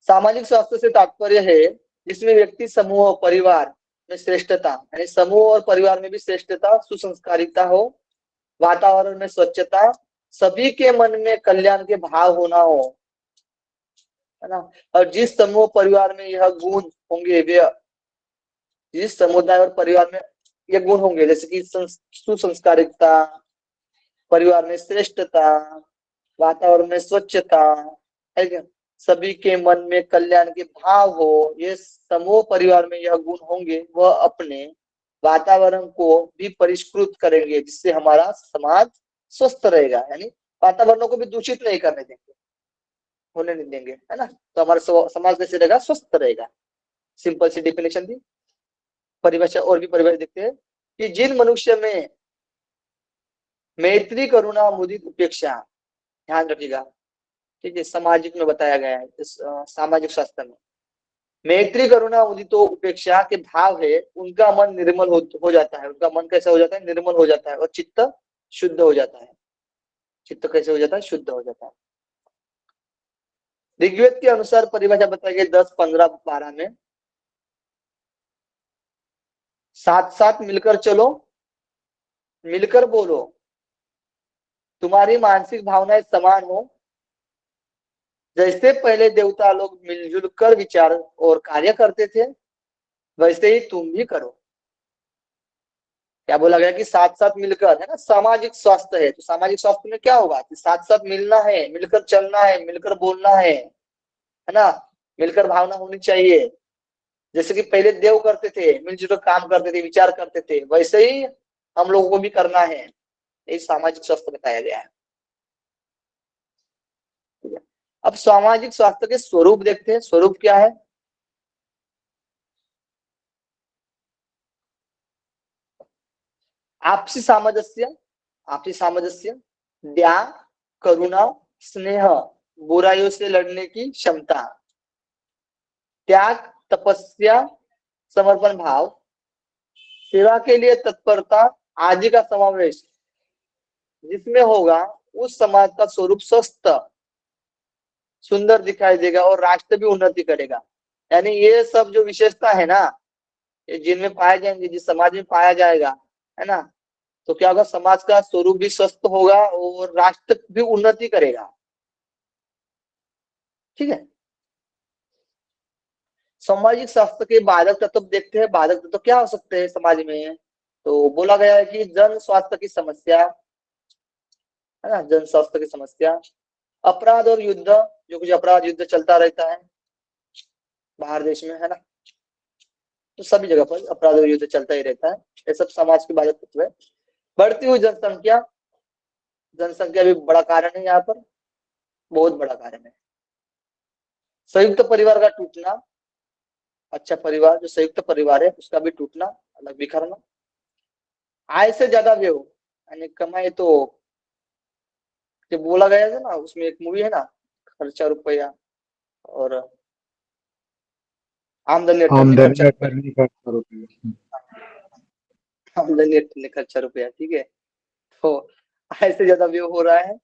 सामाजिक स्वास्थ्य से तात्पर्य है जिसमें व्यक्ति, समूह और परिवार में श्रेष्ठता, यानी समूह और परिवार में भी श्रेष्ठता, सुसंस्कारिता हो, वातावरण में स्वच्छता, सभी के मन में कल्याण के भाव होना हो, है ना। और जिस समूह परिवार में यह गुण होंगे, वे जिस समुदाय और परिवार में ये गुण होंगे, जैसे कि सुसंस्कारिता, परिवार में श्रेष्ठता, वातावरण में स्वच्छता, है क्या, सभी के मन में कल्याण के भाव हो, ये समूह परिवार में यह गुण होंगे, वह अपने वातावरण को भी परिष्कृत करेंगे, जिससे हमारा समाज स्वस्थ रहेगा, यानी वातावरण को भी दूषित नहीं करने देंगे, होने नहीं देंगे, है ना। तो हमारा समाज कैसे रहेगा, स्वस्थ रहेगा। सिंपल सी डेफिनेशन दी, परिभाषा और भी परिभाषा देखते हैं कि जिन मनुष्य में मैत्री, करुणा, मुदित, उपेक्षा, ध्यान रखिएगा, ठीक है, सामाजिक में बताया गया है, इस सामाजिक शास्त्र में मैत्री, करुणा, मुदित, उपेक्षा के भाव है, उनका मन निर्मल हो जाता है। उनका मन कैसा हो जाता है, निर्मल हो जाता है, और चित्त शुद्ध हो जाता है। चित्त कैसे हो जाता है, शुद्ध हो जाता है। ऋग्वेद के अनुसार परिभाषा बताई गई 10, 15, 12 में, साथ साथ मिलकर चलो, मिलकर बोलो, तुम्हारी मानसिक भावनाएं समान हो, जैसे पहले देवता लोग मिलजुल कर विचार और कार्य करते थे, वैसे ही तुम भी करो। क्या बोला गया कि साथ साथ मिलकर, है ना, सामाजिक स्वास्थ्य है। तो सामाजिक स्वास्थ्य में क्या होगा कि साथ साथ मिलना है, मिलकर चलना है, मिलकर बोलना है ना, मिलकर भावना होनी चाहिए। जैसे कि पहले देव करते थे, मिलजुल काम करते थे, विचार करते थे, वैसे ही हम लोगों को भी करना है। ये सामाजिक स्वास्थ्य बताया गया है। ठीक है, अब सामाजिक स्वास्थ्य के स्वरूप देखते हैं। स्वरूप क्या है, आपसी सामंजस्य, आपसी सामंजस्य, दया, करुणा, स्नेह, बुराइयों से लड़ने की क्षमता, त्याग, तपस्या, समर्पण भाव, सेवा के लिए तत्परता आदि का समावेश जिसमें होगा, उस समाज का स्वरूप स्वस्थ, सुंदर दिखाई देगा और राष्ट्र भी उन्नति करेगा। यानी ये सब जो विशेषता है ना, ये जिनमें पाए जाएंगे, जिस समाज में पाया जाएगा, है ना, तो क्या होगा, समाज का स्वरूप भी स्वस्थ होगा और राष्ट्र भी उन्नति करेगा। ठीक है, सामाजिक स्वास्थ्य के बाधक तत्व देखते हैं। बाधक तत्व क्या हो सकते हैं समाज में, तो बोला गया है कि जन स्वास्थ्य की समस्या, है ना, जन स्वास्थ्य की समस्या, अपराध और युद्ध, जो कुछ अपराध युद्ध चलता रहता है बाहर देश में, है ना, तो सभी जगह पर अपराध और युद्ध चलता ही रहता है। ये सब समाज के बाधक तत्व है। बढ़ती हुई जनसंख्या, जनसंख्या भी बड़ा कारण है यहाँ पर, बहुत बड़ा कारण है। संयुक्त परिवार का टूटना, अच्छा परिवार जो संयुक्त परिवार है उसका भी टूटना, अलग बिखरना। आय से ज्यादा व्यय, यानी कमाई, तो जो बोला गया है ना, उसमें एक मूवी है ना, खर्चा रुपया और आमदनी आमदनी खर्चा रुपया। ठीक है, तो आय से ज्यादा व्यय हो रहा है,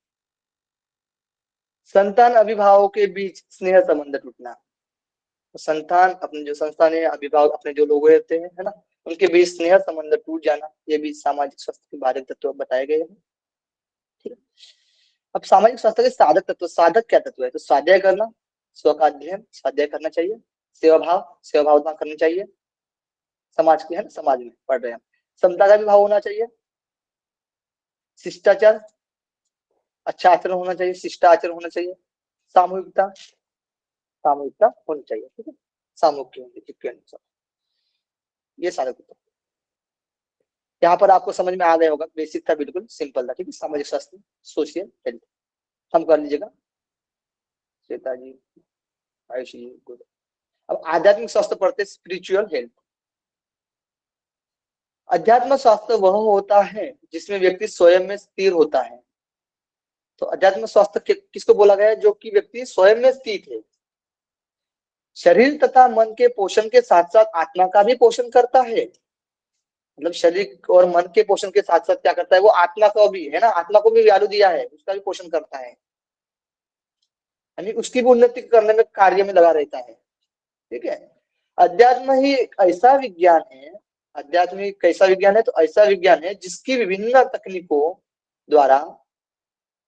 संतान अभिभावकों के बीच स्नेह संबंध टूटना। तो संतान अपने जो संतान है, अभिभावक अपने जो लोग रहते हैं, है ना, उनके बीच स्नेह संबंध टूट जाना, ये भी सामाजिक स्वास्थ्य के बाधक तत्व बताए गए हैं। ठीक है। अब सामाजिक स्वास्थ्य के साधक तत्व, साधक क्या तत्व है? तो स्वाध्याय करना, स्व का अध्ययन, स्वाध्याय करना चाहिए, सेवा भावना करनी चाहिए, समाज के, है ना, समाज में पढ़ रहे हैं, समता का भी भाव होना चाहिए, शिष्टाचार, अच्छा आचरण होना चाहिए, शिष्टाचरण होना चाहिए, सामूहिकता होनी चाहिए। ठीक है, सामूहिक ये सारे तत्व यहाँ पर आपको समझ में आ गया होगा। बेसिक था, बिल्कुल सिंपल था। ठीक है, सामाजिक स्वास्थ्य, सोशल हेल्थ, हम कर लीजिएगा श्वेता जी, आयुषी जी, गुड। अब आध्यात्मिक स्वास्थ्य पढ़ते, स्पिरिचुअल हेल्थ। अध्यात्म स्वास्थ्य वह होता है जिसमें व्यक्ति स्वयं में स्थिर होता है। तो अध्यात्म स्वास्थ्य किसको बोला गया है? जो कि व्यक्ति स्वयं में स्थित है, शरीर तथा मन के पोषण के साथ साथ आत्मा का भी पोषण करता है। मतलब शरीर और मन के पोषण के साथ साथ क्या करता है? वो आत्मा को भी, है ना, आत्मा को भी वैल्यू दिया है, उसका भी पोषण करता है, यानी उसकी भी उन्नति करने में कार्य में लगा रहता है। ठीक है, अध्यात्म ही एक ऐसा विज्ञान है, अध्यात्म ही कैसा विज्ञान है? तो ऐसा विज्ञान है जिसकी विभिन्न तकनीकों द्वारा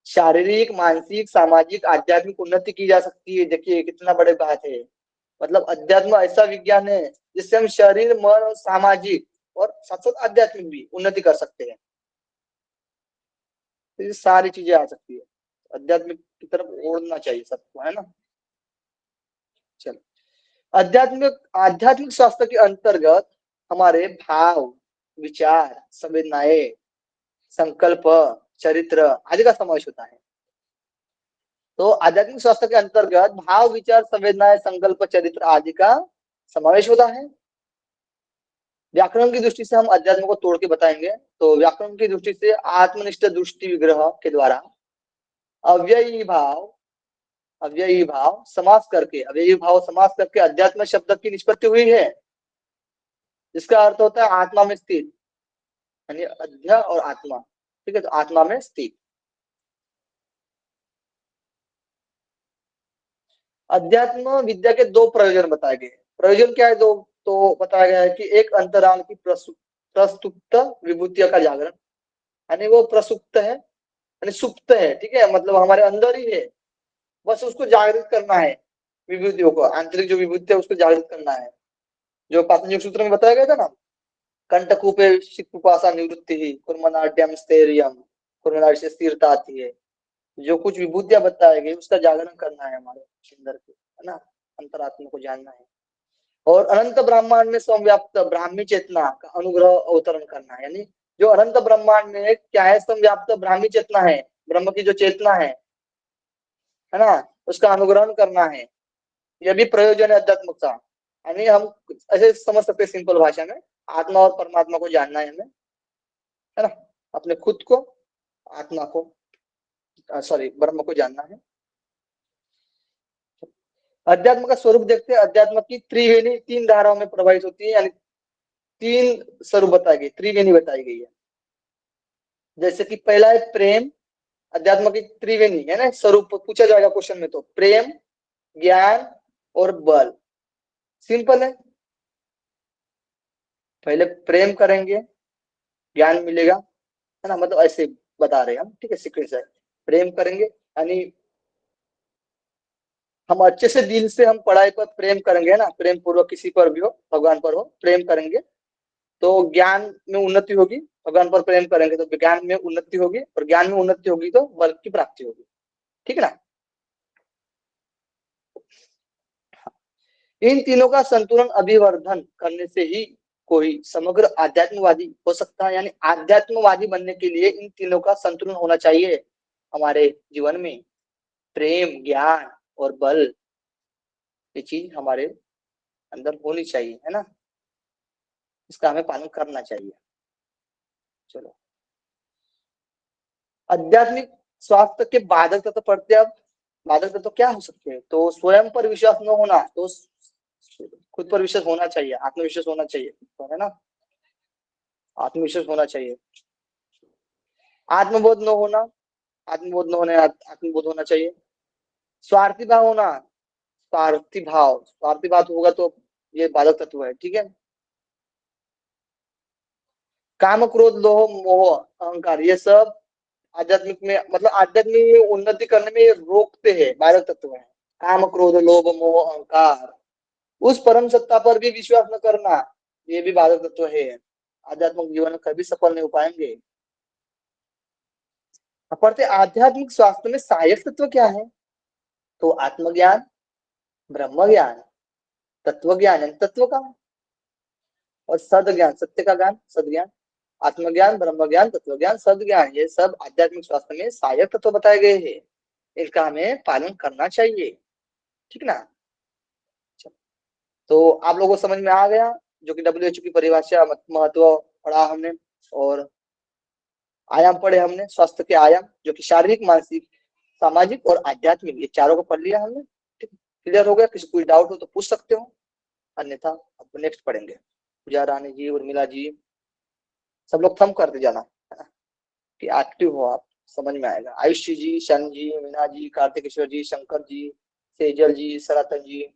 शारीरिक, मानसिक, सामाजिक, आध्यात्मिक उन्नति की जा सकती है। देखिए कितना बड़े बात है। मतलब अध्यात्म ऐसा विज्ञान है जिससे हम शरीर, मन और सामाजिक और साथ साथ आध्यात्मिक भी उन्नति कर सकते हैं। तो ये सारी चीजें आ सकती है, आध्यात्मिक की तरफ ओढ़ना चाहिए सबको, है ना। चलो, आध्यात्मिक स्वास्थ्य के अंतर्गत हमारे भाव, विचार, संवेदनाएं, संकल्प, चरित्र आदि का समावेश होता है। तो आध्यात्मिक स्वास्थ्य के अंतर्गत भाव, विचार, संवेदनाएं, संकल्प, चरित्र आदि का समावेश होता है। व्याकरण की दृष्टि से हम अध्यात्म को तोड़ के बताएंगे। तो व्याकरण की दृष्टि से आत्मनिष्ठ दृष्टि विग्रह के द्वारा अव्ययी भाव समास करके अध्यात्म शब्द की निष्पत्ति हुई है, जिसका अर्थ होता है आत्मा में स्थित, यानी अध्य और आत्मा। ठीक है, तो आत्मा में स्थित। अध्यात्म विद्या के दो प्रयोजन बताए गए। प्रयोजन क्या है? दो तो बताया गया है कि एक अंतराल की प्रसुप्त विभूतियों का जागरण, यानी वो प्रसुप्त है, यानी सुप्त है। ठीक है, मतलब हमारे अंदर ही है, बस उसको जागृत करना है, विभूतियों को, आंतरिक जो विभूति है उसको जागृत करना है। जो पातंजलि सूत्र में बताया गया था ना, कंटकूपे शिक्षुपासा निवृत्ति ही कुर्मनाड्यम स्थैर्यम, कुर्मनाड्य से स्थिरता आती है। जो कुछ विभूतियां बताई गई उसका जागरण करना है हमारे अंदर के, है ना, अंतरात्मा को जानना है। और अनंत ब्रह्मांड में समव्याप्त ब्राह्मी चेतना का अनुग्रह अवतरण करना है, यानी जो अनंत ब्रह्मांड में क्या है? समव्याप्त ब्राह्मी चेतना है, ब्रह्म की जो चेतना है ना, उसका अनुग्रहण करना है। यह भी प्रयोजन है अध्यात्म का। यानी हम ऐसे समझ सकते हैं सिंपल भाषा में, आत्मा और परमात्मा को जानना है हमें, है ना, अपने खुद को, आत्मा को, ब्रह्म को जानना है। अध्यात्म का स्वरूप देखते हैं। अध्यात्म की त्रिवेणी 3 धाराओं में प्रवाहित होती है, यानी 3 स्वरूप बताई गई, त्रिवेणी बताई गई है। जैसे कि पहला है प्रेम, अध्यात्म की त्रिवेणी है ना, स्वरूप पूछा जाएगा क्वेश्चन में, तो प्रेम, ज्ञान और बल। सिंपल है, पहले प्रेम करेंगे, ज्ञान मिलेगा, है ना, मतलब ऐसे बता रहे हैं हम। ठीक है, सीक्वेंस है, प्रेम करेंगे यानी हम अच्छे से दिल से हम पढ़ाई पर प्रेम करेंगे, है ना, प्रेम पूर्वक किसी पर भी हो, भगवान पर हो, प्रेम करेंगे तो ज्ञान में उन्नति होगी। भगवान पर प्रेम करेंगे तो ज्ञान में उन्नति होगी, और ज्ञान में उन्नति होगी तो बल की प्राप्ति होगी। ठीक है ना। इन तीनों का संतुलन अभिवर्धन करने से ही कोई समग्र आध्यात्मवादी हो सकता है। यानी आध्यात्मवादी बनने के लिए इन तीनों का संतुलन होना चाहिए हमारे जीवन में। प्रेम, ज्ञान और बल, ये चीज हमारे अंदर होनी चाहिए, है ना, इसका हमें पालन करना चाहिए। चलो, आध्यात्मिक स्वास्थ्य के बाधक तत्व पढ़ते हैं। अब बाधक तत्व क्या हो सकते हैं? तो स्वयं पर विश्वास न होना, तो खुद पर विश्वास होना चाहिए, आत्मविश्वास होना चाहिए, है ना, आत्मविश्वास होना चाहिए। आत्मबोध न होना, आत्मबोध होना चाहिए। स्वार्थी भाव होना, स्वार्थी भाव होगा तो ये बाधक तत्व है, ठीक है। काम, क्रोध, लोभ, मोह, अहंकार, ये सब आध्यात्मिक में, मतलब आध्यात्मिक में उन्नति करने में ये रोकते हैं, बाधक तत्व है। काम, क्रोध, लोभ, मोह, अहंकार, उस परम सत्ता पर भी विश्वास न करना, ये भी बाधक तत्व है। आध्यात्मिक जीवन में कभी सफल नहीं हो पाएंगे। अब पढ़ते आध्यात्मिक स्वास्थ्य में सहायक तत्व क्या है। तो आत्मज्ञान, ब्रह्म ज्ञान, तत्व ज्ञान यानी तत्व का, और सद ज्ञान, सत्य का ज्ञान, सदज्ञान। आत्मज्ञान, ब्रह्म ज्ञान, तत्व ज्ञान, सद ज्ञान, ये सब आध्यात्मिक स्वास्थ्य में सहायक तत्व बताए गए हैं। इनका हमें पालन करना चाहिए, ठीक ना। तो आप लोगों को समझ में आ गया, जो कि WHO की परिभाषा, महत्व पढ़ा हमने, और आयाम पढ़े हमने, स्वास्थ्य के आयाम, जो कि शारीरिक, मानसिक, सामाजिक और आध्यात्मिक, ये चारों को पढ़ लिया हमने। ठीक, क्लियर हो गया। किसी कोई डाउट हो तो पूछ सकते हो, अन्यथा अब नेक्स्ट पढ़ेंगे। पूजा रानी जी, उर्मिला जी, सब लोग थम करते जाना कि एक्टिव हो आप, समझ में आएगा। आयुषी जी, शन जी, मीना जी, कार्तिकेश्वर जी, शंकर जी, सेजल जी, सनातन जी,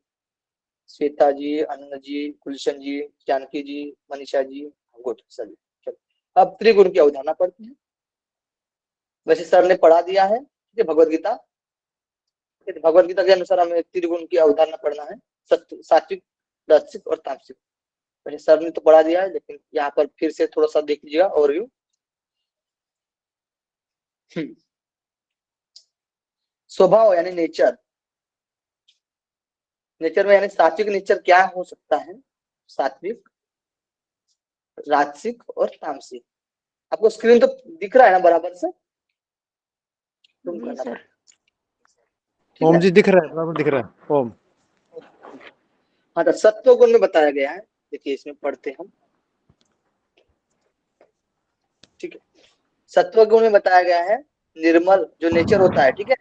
श्वेता जी, आनंद जी, गुलशन जी, जानकी जी, मनीषा जी, गुड सभी। अब त्रिगुण की अवधारणा पढ़ते हैं। वैसे सर ने पढ़ा दिया है, ठीक है, भगवत गीता। भगवत गीता के अनुसार हमें त्रिगुण की अवधारणा पढ़ना है, सत्व, सात्विक, राजसिक और तामसिक। वैसे सर ने तो पढ़ा दिया है, लेकिन यहाँ पर फिर से थोड़ा सा देख लीजिएगा ओवरव्यू। स्वभाव यानी नेचर, नेचर में यानी सात्विक नेचर क्या हो सकता है। सात्विक, राजसिक और तामसिक। आपको स्क्रीन तो दिख रहा है ना बराबर से। तुम जी करना सर। ठीक ओम है। जी दिख रहा है, बराबर दिख रहा है ओम। हाँ, तो सत्व गुण में बताया गया है, देखिए इसमें पढ़ते हम, ठीक है। सत्व गुण में बताया गया है निर्मल जो नेचर होता है, ठीक है,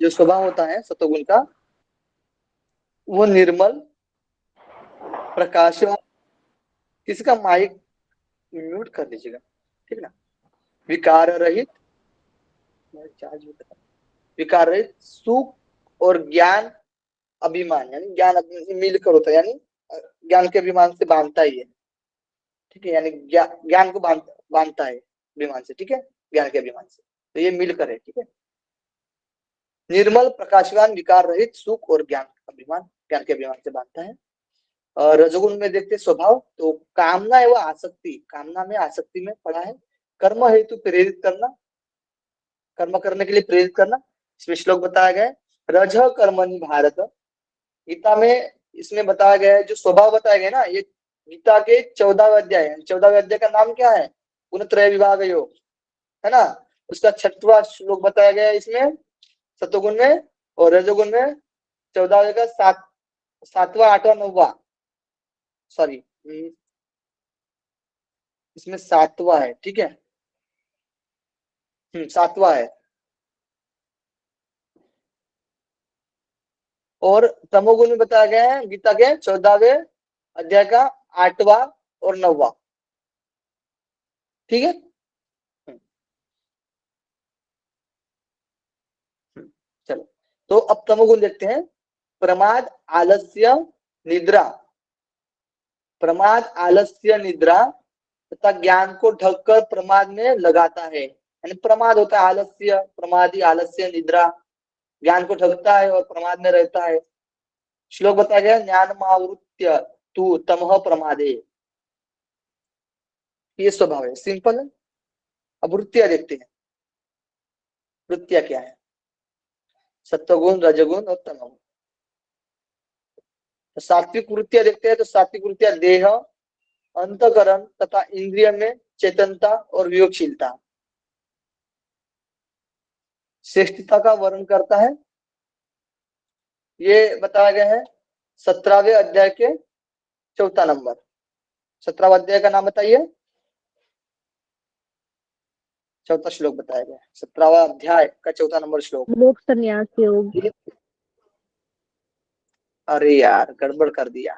जो स्वभाव होता है सत्वगुण का, वो निर्मल, प्रकाशवान, किसी का माइक म्यूट कर दीजिएगा, ठीक ना, विकार रहित, विकार रहित, सुख और ज्ञान अभिमान, यानी ज्ञान अपने से मिलकर होता है, यानी ज्ञान के अभिमान से बांधता ही है, ठीक है, यानी ज्ञान को बांधता है अभिमान से, ठीक है, ज्ञान के अभिमान से, तो ये मिलकर है, ठीक है। निर्मल, प्रकाशवान, विकार रहित, सुख और ज्ञान अभिमान, ज्ञान के अभिमान से बांधता है। और रजोगुण में देखते स्वभाव, तो कामना एवं आसक्ति, कामना में, आसक्ति में पड़ा है। कर्म हेतु प्रेरित करना, कर्म करने के लिए प्रेरित करना, इसमें श्लोक बताया गया है, रज कर्मणि भारत। गीता में इसमें बताया गया है, जो स्वभाव बताया गया ना, ये गीता के 14वें अध्याय है। 14वें अध्याय का नाम क्या है, गुणत्रय विभाग योग, है ना। उसका 6वां श्लोक बताया गया है इसमें सत्वगुण में, और रजोगुण में 14वें का 7वां, 8वां, 9वां, सॉरी इसमें 7वां है, ठीक है, 7वां है। और तमोगुण में बताया गया है गीता के 14वें अध्याय का 8वां और 9वां, ठीक है। चलो, तो अब तमोगुण देखते हैं। प्रमाद, आलस्य, निद्रा, प्रमाद, आलस्य, निद्रा तथा ज्ञान को ढककर प्रमाद में लगाता है, यानी प्रमाद होता है आलस्य, प्रमादी, आलस्य, निद्रा, ज्ञान को ढकता है और प्रमाद में रहता है। श्लोक बताया गया, ज्ञान मावृत्य तू तमह प्रमादे, ये स्वभाव है, सिंपल है। अब वृत्तियां देखते हैं, वृत्तियां क्या है, सत्वगुण, रजगुण और तमोगुण। तो सात्विक वृत्तियां देखते हैं, तो सात्विक वृत्तियां देह, अंतकरण तथा इंद्रिय में चेतनता और वियोगशीलता, श्रेष्ठता का वर्णन करता है। ये बताया गया है 17वें अध्याय के 4था नंबर। 17वां अध्याय का नाम बताइए, 4था श्लोक बताया गया, 17वां अध्याय का 4था नंबर श्लोक। मोक्ष संन्यास योग। अरे यार गड़बड़ कर दिया,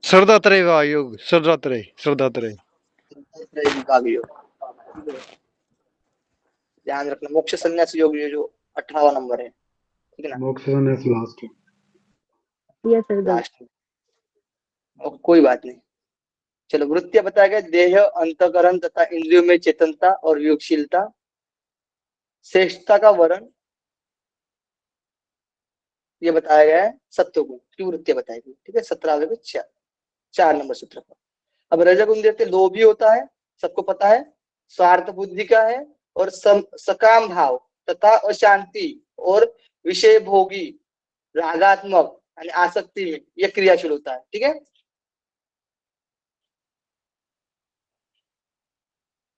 श्रद्धात्रय का योग, श्रद्धात्रय, श्रद्धात्रय। विभाग योग, ध्यान रखना। मोक्ष संन्यास योग ये जो 18वां नंबर है, ठीक है ना, मोक्षण इज लास्ट। यस सर, गलत। लास्ट में। और कोई बात नहीं, चलो वृत्तियां बताया गया, देह, अंतकरण तथा इंद्रियों में चेतनता और वियोगशीलता, श्रेष्ठता का वर्ण, ये बताया गया है सत्वगुण की वृत्तियां बताई गई। ठीक है, 17वें के 4 नंबर सूत्र पर। अब रजोगुण देखते, लोभी होता है, सबको पता है, स्वार्थ बुद्धि का है, और सकाम भाव तथा अशांति और विषय भोगी, रागात्मक यानी आसक्ति में यह क्रियाशील होता है। ठीक है,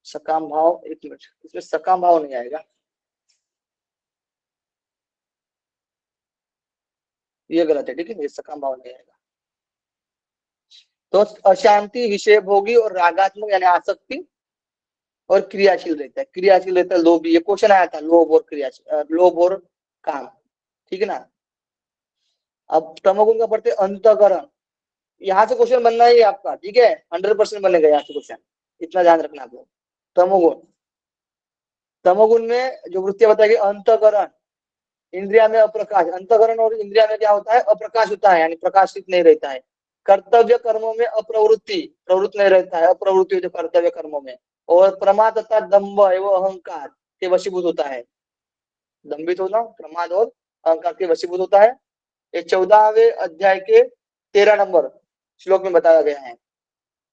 सकाम भाव, एक मिनट, इसमें सकाम भाव नहीं आएगा, ये गलत है। ठीक है, ये सकाम भाव नहीं आएगा। तो अशांति, विषय भोगी और रागात्मक यानी आसक्ति और क्रियाशील रहता है। क्रियाशील रहता है लोभी, ये क्वेश्चन आया था, लोभ और क्रियाशील, लोभ और काम। ठीक है ना। अब तमोगुण का पढ़ते अंतकरण, यहाँ से क्वेश्चन बनना ही आपका। ठीक है, 100% बनेगा यहाँ से क्वेश्चन, इतना ध्यान रखना आप लोग। तमोगुण, तमोगुण में जो वृत्तियां बताएगी, अंतकरण, इंद्रिया में अप्रकाश, अंतकरण और इंद्रिया में क्या होता है, अप्रकाश होता है, यानी प्रकाशित नहीं रहता है। कर्तव्य कर्मों में अप्रवृत्ति, प्रवृत्त नहीं रहता है, अप्रवृत्ति होती है कर्तव्य कर्मों में। और प्रमाद तथा दंभ एवं अहंकार के वशीभूत होता है, दंभित होना, प्रमाद और अहंकार के वशीभूत होता है। ये 14वें अध्याय के 13 नंबर श्लोक में बताया गया है,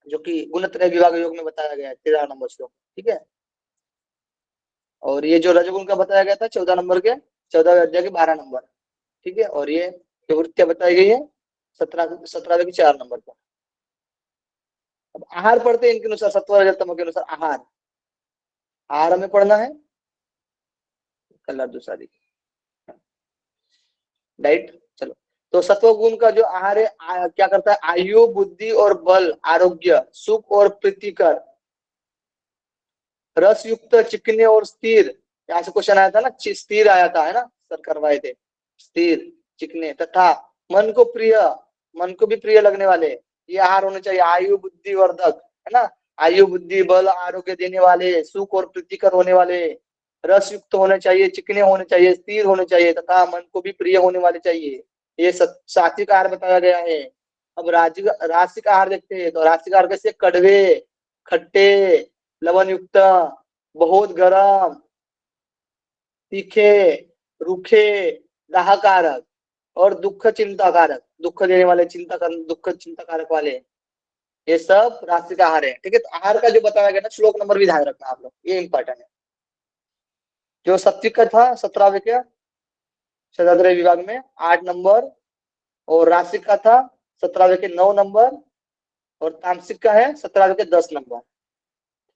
जो कि गुणत्रय विभाग योग में बताया गया है, 13 नंबर श्लोक। ठीक है, और ये जो रजोगुण का बताया गया था 14 नंबर के 14वें अध्याय के 12 नंबर। ठीक है, और ये जो वृत्तियां बताई गई है 17वें के 4 नंबर पर। अब आहार पढ़ते हैं इनके अनुसार, सत्व रजत तमो के अनुसार आहार, आहार हमें पढ़ना है, कलर दूसरा देखिए, डाइट। चलो, तो सत्व गुण का जो आहार है क्या करता है, आयु, बुद्धि और बल, आरोग्य, सुख और प्रीतिकर, रस युक्त, चिकने और स्थिर, यहाँ से क्वेश्चन आया था ना, स्थिर आया था, है ना, सर करवाए थे, स्थिर, चिकने तथा मन को प्रिय, मन को भी प्रिय लगने वाले, ये आहार होने चाहिए। आयु बुद्धि वर्धक, है ना, आयु बुद्धि बल आरोग्य देने वाले, सुख और प्रीतिकर होने वाले, रस युक्त होने चाहिए, चिकने होने चाहिए, स्थिर होने चाहिए तथा मन को भी प्रिय होने वाले चाहिए। ये सात्विक आहार बताया गया है। अब रासिक आहार देखते हैं, तो रासिक आहार कैसे, कड़वे, खट्टे, लवण युक्त, बहुत गरम, तीखे, रूखे, दाहकारक और दुख चिंताकारक, दुख देने वाले, दुख चिंताकारक वाले, ये सब रासिक आहार है। ठीक है, तो आहार का जो बताया गया ना, श्लोक नंबर भी ध्यान रखना आप लोग, ये इंपॉर्टेंट है। जो सात्विक का था 17वें के शताद्रय विभाग में 8 नंबर, और रासिक का था 17वें के 9 नंबर, और तामसिक का है 17वें के 10 नंबर।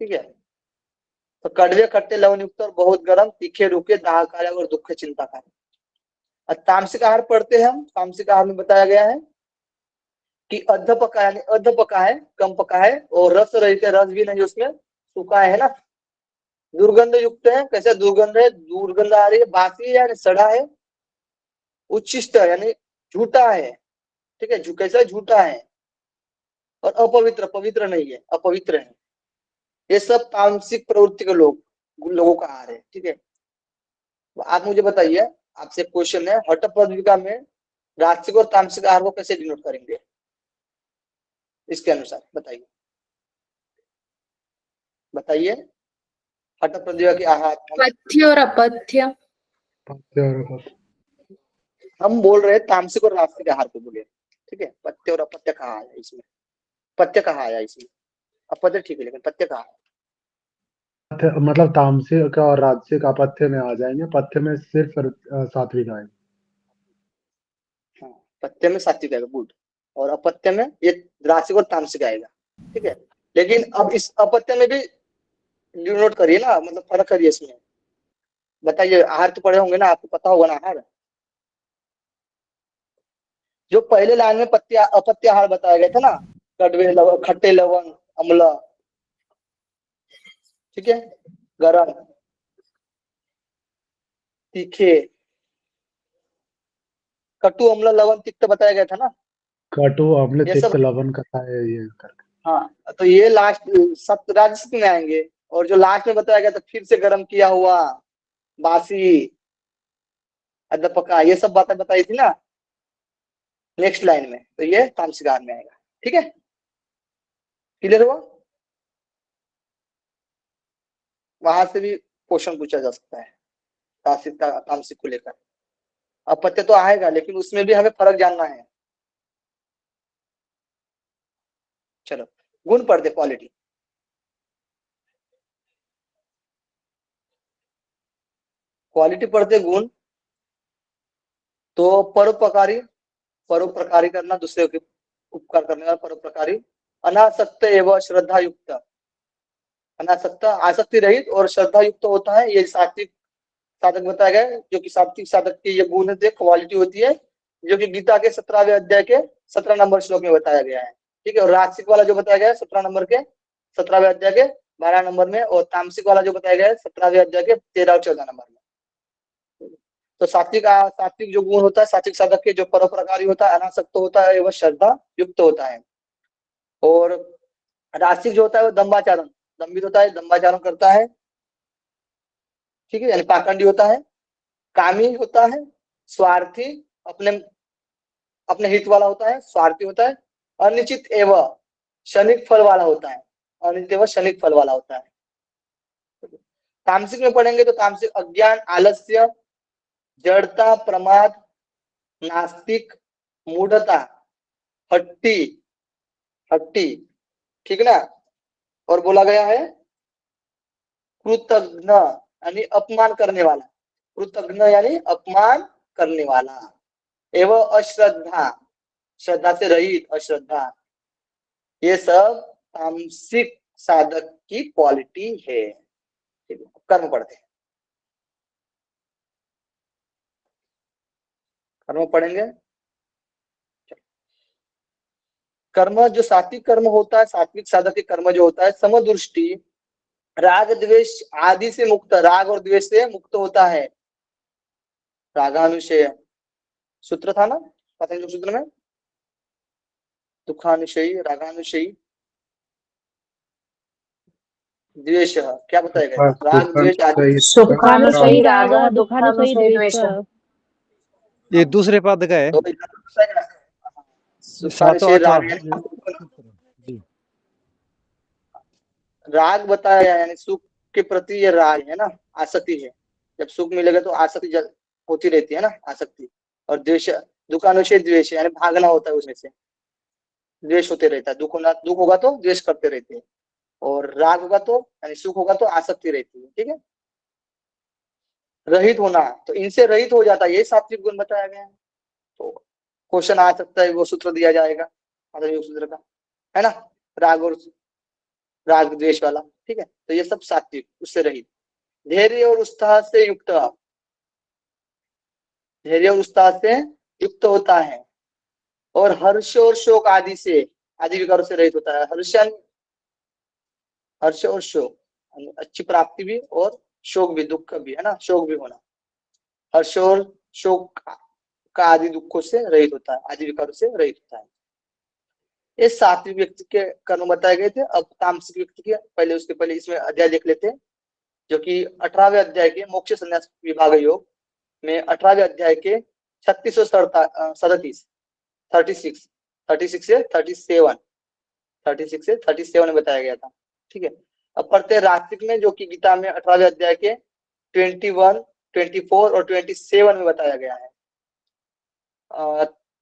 ठीक है, तो कड़वे, खट्टे, लवण युक्त और बहुत गर्म, तीखे, रूखे, दाहकारक और दुख चिंताकारक। तामसिक आहार पढ़ते हैं हम। तामसिक आहार में बताया गया है कि अधपका यानी अधपका है, कम पका है, और रस रहित है, रस भी नहीं उसमें, सूखा है ना, दुर्गंध युक्त है, कैसे दुर्गंध है, दुर्गंध आ रही है, बासी है यानी सड़ा है, उच्छिष्ट यानी झूठा है। ठीक है, कैसा झूठा है, और अपवित्र, पवित्र नहीं है, अपवित्र है। ये सब तामसिक प्रवृत्ति के लोगों का आहार है। ठीक है, आप मुझे बताइए, आपसे क्वेश्चन है, हठ पदविका में रासिक और तामसिक आहार को कैसे डिनोट करेंगे, इसके अनुसार बताइए, बताइए। हठ पदविका के आहार, पथ्य और अपथ्य, पथ्य और अपथ्य। हम बोल रहे हैं तामसिक और रासिक आहार को बोले। ठीक है, पथ्य और अपथ्य कहाँ आया इसमें, पथ्य कहाँ आया इसमें, अपथ्य ठीक है, लेकिन पथ्य कहाँ है। मतलब तामसिक और राजसिक अपथ्य में आ जाएंगे, पथ्य में सिर्फ सात्विक आएंगे। हाँ, पथ्य में सात्विक आएगा, गुड, और अपथ्य में ये रासिक और तामसिक आएगा। ठीक है, लेकिन अब इस अपथ्य में भी नोट करिए ना, मतलब फर्क करिए इसमें, बताइए। आहार तो पढ़े होंगे ना, आपको पता होगा ना आहार। जो पहले लाइन में अपत्य आहार बताया गया था ना, कड़वे, खट्टे, लवण, अम्ल, ठीक है, गरम, तीखे, कटु, अम्ल, लवण, तिक्त बताया गया था ना। कटु, अम्ल, ये तिक्त, सब, लवण का है ये करके। हाँ, तो ये लास्ट राजस्व में आएंगे। और जो लास्ट में बताया गया था, फिर से गर्म किया हुआ, बासी, अध्यापका, ये सब बातें बताई थी ना नेक्स्ट लाइन में, तो ये तामसिक आहार में आएगा। ठीक है, क्लियर हुआ? वहां से भी क्वेश्चन पूछा जा सकता है तामसिक को लेकर। अपत्य तो आएगा, लेकिन उसमें भी हमें फर्क जानना है। चलो गुण पढ़ते, क्वालिटी। क्वालिटी पढ़ते गुण, तो परोपकारी करना, दूसरे के उपकार करने वाला परोपकारी। अनासक्त एवं श्रद्धा युक्त, अनासक्त आसक्ति रहित और श्रद्धा युक्त होता है, ये सात्विक साधक बताया गया है। जो कि सात्विक साधक की ये गुण क्वालिटी होती है, जो कि गीता के 17वें अध्याय के 17 नंबर श्लोक में बताया गया है। ठीक है, और राजसिक वाला जो बताया गया है 17 नंबर के 17वें अध्याय के 12 नंबर में, और तामसिक वाला जो बताया गया है 17वें अध्याय के 13 और 14 नंबर में। तो सात्विक जो गुण होता है सात्विक साधक के, जो परोपकारी होता है, अनासक्त होता है एवं श्रद्धा युक्त होता है। और राजसिक जो होता है वो दम्भाचारण, दम्भित होता है, दम्भाचारण करता है। ठीक है, यानी पाखंडी होता है, कामी होता है, स्वार्थी, अपने हित वाला होता है, स्वार्थी होता है, अनिश्चित एवं क्षणिक फल वाला होता है, अनिश्चित एवं क्षणिक फल वाला होता है। तामसिक में पढ़ेंगे तो तामसिक अज्ञान, आलस्य, जड़ता, प्रमाद, नास्तिक, मूढ़ता, हट्टी, ठीक ना। और बोला गया है कृतघ्न यानी अपमान करने वाला, कृतघ्न यानी अपमान करने वाला, एवं अश्रद्धा, श्रद्धा से रहित, अश्रद्धा। ये सब तामसिक साधक की क्वालिटी है। कर्म पढ़ते हैं, कर्म पढ़ेंगे। कर्म जो सात्विक कर्म होता है, सात्विक साधक के कर्म जो होता है, समदृष्टि, राग द्वेष आदि से मुक्त, राग और द्वेष से मुक्त होता है। रागानुशय सूत्र था ना पतंजलि सूत्र में, दुखानुशयी, रागानुशयी, द्वेष, क्या बताया गया था? राग द्वेष आदि। सुखानुशयी राग दुखानुशयी द्वेष। ये दूसरे पद का है। तो सातों सुखानुशयी आठवां राग, जी। राग बताया गया, यानी सुख के प्रति ये राग है ना, आसक्ति है। जब सुख मिलेगा तो आसक्ति होती रहती है ना, आसक्ति। और द्वेष, दुखानुशय द्वेष यानी भागना होता है उसमें से, द्वेष होते रहता है। दुख होगा तो द्वेष करते रहते हैं, और राग होगा तो यानी सुख होगा तो आसक्ति रहती है। ठीक है, रहित होना, तो इनसे रहित हो जाता है, ये सात्विक गुण बताया गया है। तो क्वेश्चन आ सकता है, वो सूत्र दिया जाएगा सूत्र का, है ना, राग द्वेष वाला। ठीक है, तो ये सब सात्विक, उससे रहित। धैर्य और उत्साह से युक्त, धैर्य और उत्साह से युक्त होता है, और हर्ष और शोक आदि से, आदि विकारों से रहित होता है। हर्ष और शोक, अच्छी प्राप्ति भी और शोक भी, दुख भी, है ना, शोक भी होना। हर्ष और शोक का आदि दुखों से रहित होता है, आदि विकारों से रहित होता है। ये सात्विक व्यक्ति के कर्म बताए गए थे। अब तामसिक व्यक्ति के पहले, उसके पहले इसमें अध्याय देख लेते हैं, जो कि 18वें अध्याय के मोक्ष संन्यास विभाग योग में 18वें अध्याय के 36 और 37, 36 से 37 में बताया गया था। ठीक है, अब पढ़ते हैं राजसिक में, जो कि गीता में 18वें अध्याय के 21, 24 और 27 में बताया गया है।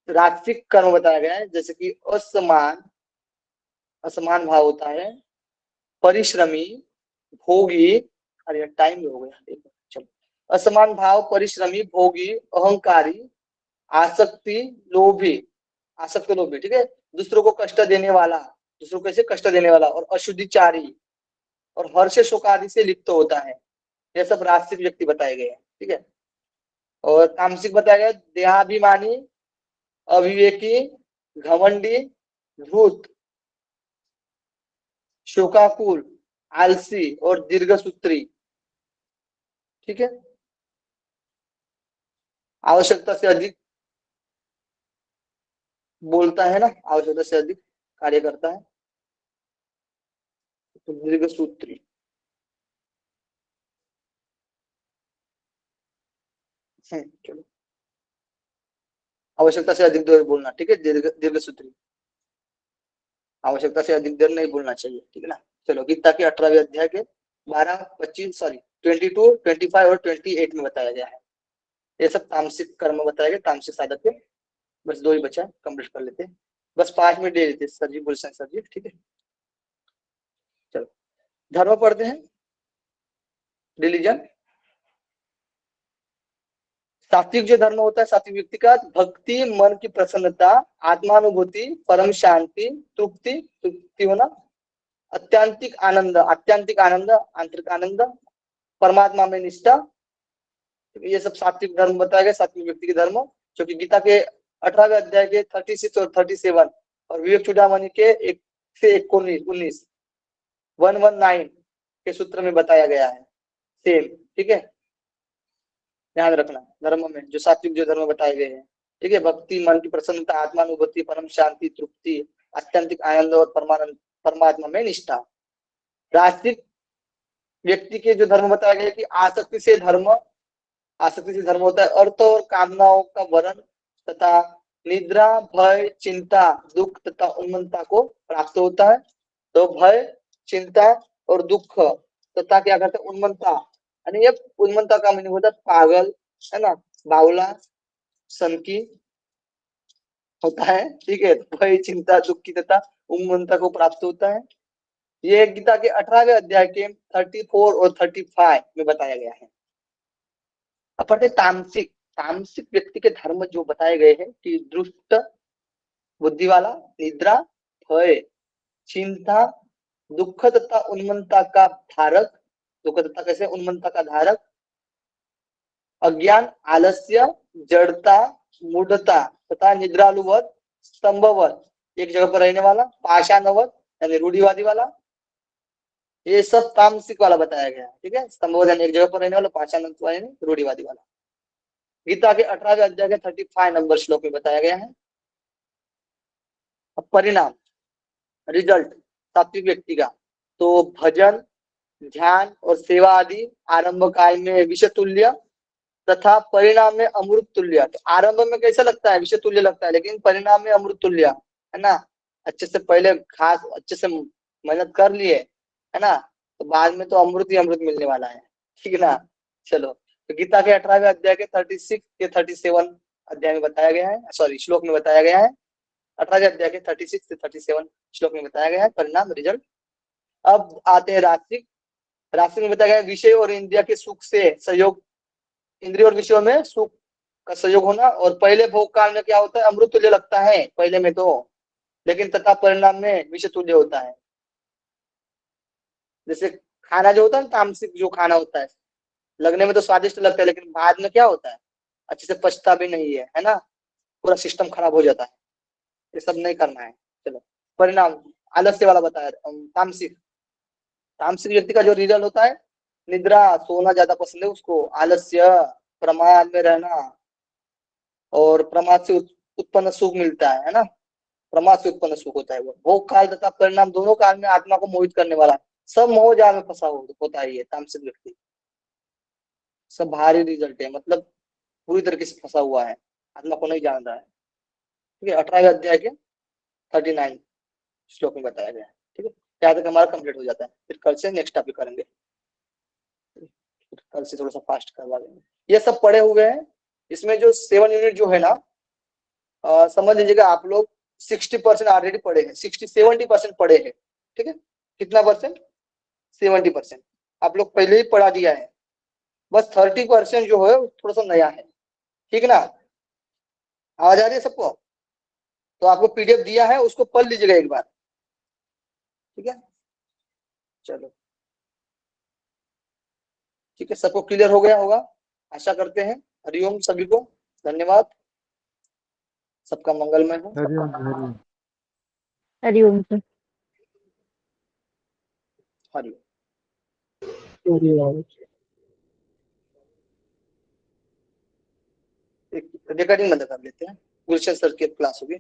राजसिक कर्म बताया गया है, जैसे कि असमान भाव होता है, परिश्रमी, भोगी, अरे टाइम हो गया, चलो। असमान भाव, परिश्रमी, भोगी, अहंकारी, आसक्ति, लोभी, ठीक है, दूसरों को कष्ट देने वाला, दूसरों को कैसे कष्ट देने वाला, और अशुद्धिचारी, और हर्ष शोक आदि से लिप्त होता है। ये सब राजसिक व्यक्ति बताए गए हैं। ठीक है, और तामसिक बताया गया देहाभिमानी, अविवेकी, घमंडी, धूर्त, शोकाकुल, आलसी और दीर्घसूत्री। ठीक है, आवश्यकता से अधिक बोलता है ना, आवश्यकता से अधिक कार्य करता है, तो दीर्घसूत्री। चलो आवश्यकता से अधिक देर बोलना, ठीक है, दीर्घ सूत्री, आवश्यकता से अधिक देर नहीं बोलना चाहिए, ठीक है ना। चलो गीता के 18वें अध्याय के 12, 25 सॉरी 22, 25 और 28 में बताया गया है। ये सब तामसिक कर्म बताया गया, तामसिक साधक के। बस 2 ही बचा, कंप्लीट कर लेते हैं, बस 5 मिनट दे देते सर जी, गुलशन सर जी, ठीक है। चलो धर्म पढ़ते हैं, रिलीजन। सात्विक जो धर्म होता है, सात्विक व्यक्ति का भक्ति, मन की प्रसन्नता, आत्मानुभूति, परम शांति, तृप्ति, तृप्ति होना, आत्यांतिक आनंद, आंतरिक आनंद, परमात्मा में निष्ठा, ये सब सात्विक धर्म बताया गया, सात्विक व्यक्ति के धर्म, जो कि गीता के 18वें अध्याय के 36 और 37 और विवेक चूड़ामणि के 1 से 19 119 के सूत्र में बताया गया है, सेम, ठीक है। ध्यान रखना धर्म में जो सात्विक जो धर्म बताए गए हैं, ठीक है, भक्ति, मन की प्रसन्नता, आत्मानुभूति, परम शांति, तृप्ति, आत्यंतिक आनंद और परमात्मा में निष्ठा। राजसिक व्यक्ति के जो धर्म बताया गया कि आसक्ति से धर्म होता है, अर्थ और कामनाओं का वरण तथा निद्रा, भय, चिंता, दुख तथा उन्मत्तता को प्राप्त होता है। तो भय, चिंता और दुख तथा क्या कहते हैं, उन्मत्तता, यानी ये उन्मत्तता का मीनिंग होता है पागल, है ना, बावला, सनकी होता है, ठीक है। भय, चिंता, दुखी तथा उन्मत्तता को प्राप्त होता है। ये गीता के 18वें अध्याय के 34 और 35 में बताया गया है। अब पढ़ते तामसिक व्यक्ति के धर्म जो बताए गए हैं कि दुष्ट बुद्धि वाला, निद्रा, भय, चिंता, दुख तथा उन्मत्तता का धारक, दुख तथा कैसे, उन्मत्तता का धारक, अज्ञान, आलस्य, जड़ता, मूढ़ता तथा निद्रालुवत, स्तंभवत, एक जगह पर रहने वाला, पाषाणवत यानी रूढ़िवादी वाला, ये सब तामसिक वाला बताया गया है, ठीक है। स्तंभवत यानी एक जगह पर रहने वाला, पाषाणवत यानी रूढ़िवादी वाला। गीता के 18वें अध्याय के 35 नंबर श्लोक में बताया गया है। अब परिणाम, रिजल्ट सात्विक व्यक्ति का, तो भजन, ध्यान और सेवा आदि आरंभ काल में विषय तुल्य तथा परिणाम में अमृत तुल्य। तो आरंभ में कैसा लगता है, विषय तुल्य लगता है, लेकिन परिणाम में अमृत तुल्य, है ना। अच्छे से पहले खास अच्छे से मेहनत कर लिए, है ना, तो बाद में तो अमृत ही अमृत मिलने वाला है, ठीक है ना। चलो तो गीता के 18वें अध्याय के 36 के 37 अध्याय में बताया गया है, सॉरी श्लोक में बताया गया है, 18वें अध्याय के 36 से 37 श्लोक में बताया गया है परिणाम, रिजल्ट। अब आते हैं रास्तिक में बताया गया विषय और इंद्रिय के सुख से सहयोग, इंद्रिय और विषयों में सुख का सहयोग होना, और पहले भोग काल में क्या होता है, अमृत तुल्य लगता है पहले में तो, लेकिन तथा परिणाम में विषय तुल्य होता है। जैसे खाना जो होता है, तामसिक जो खाना होता है, लगने में तो स्वादिष्ट लगता है, लेकिन बाद में क्या होता है, अच्छे से पचता भी नहीं है ना, पूरा सिस्टम खराब हो जाता है। ये सब नहीं करना है। चलो परिणाम, आलस्य वाला बताया, तामसिक व्यक्ति का जो रिजल्ट होता है, निद्रा, सोना ज्यादा पसंद है उसको, आलस्य, प्रमाद में रहना, और प्रमाद से उत्पन्न सुख मिलता है ना, प्रमाद से उत्पन्न सुख होता है वो। भोग काल तथा परिणाम दोनों काल में आत्मा को मोहित करने वाला, सब मोह जाल में फंसा होता है ये तामसिक व्यक्ति, सब भारी रिजल्ट है, मतलब पूरी तरीके से फंसा हुआ है, आत्मा को नहीं जान रहा है, ठीक है। 18वें अध्याय के 39 श्लोक में बताया गया है, ठीक है। यहाँ तक हमारा कंप्लीट हो जाता है, फिर कल से नेक्स्ट टॉपिक करेंगे, कल से थोड़ा सा फास्ट करवा देंगे। ये सब पढ़े हुए हैं, इसमें जो 7 यूनिट जो है ना, समझ लीजिएगा आप लोग 60% ऑलरेडी पढ़े हैं, 70% पढ़े हैं, ठीक है। कितना परसेंट, 70% आप लोग पहले ही पढ़ा दिया है, बस 30% जो है थोड़ा सा नया है, ठीक है ना। आवाज आ रही है सबको, तो आपको पीडीएफ दिया है, उसको पढ़ लीजिएगा एक बार, ठीक है। चलो ठीक है, सबको क्लियर हो गया होगा आशा करते हैं। हरिओम सभी को, धन्यवाद, सबका मंगलमय हो। हरिओम हरिओम। हरिओम सर। हरिओम। एक रिकॉर्डिंग बंद कर लेते हैं, गुलशन सर की क्लास होगी।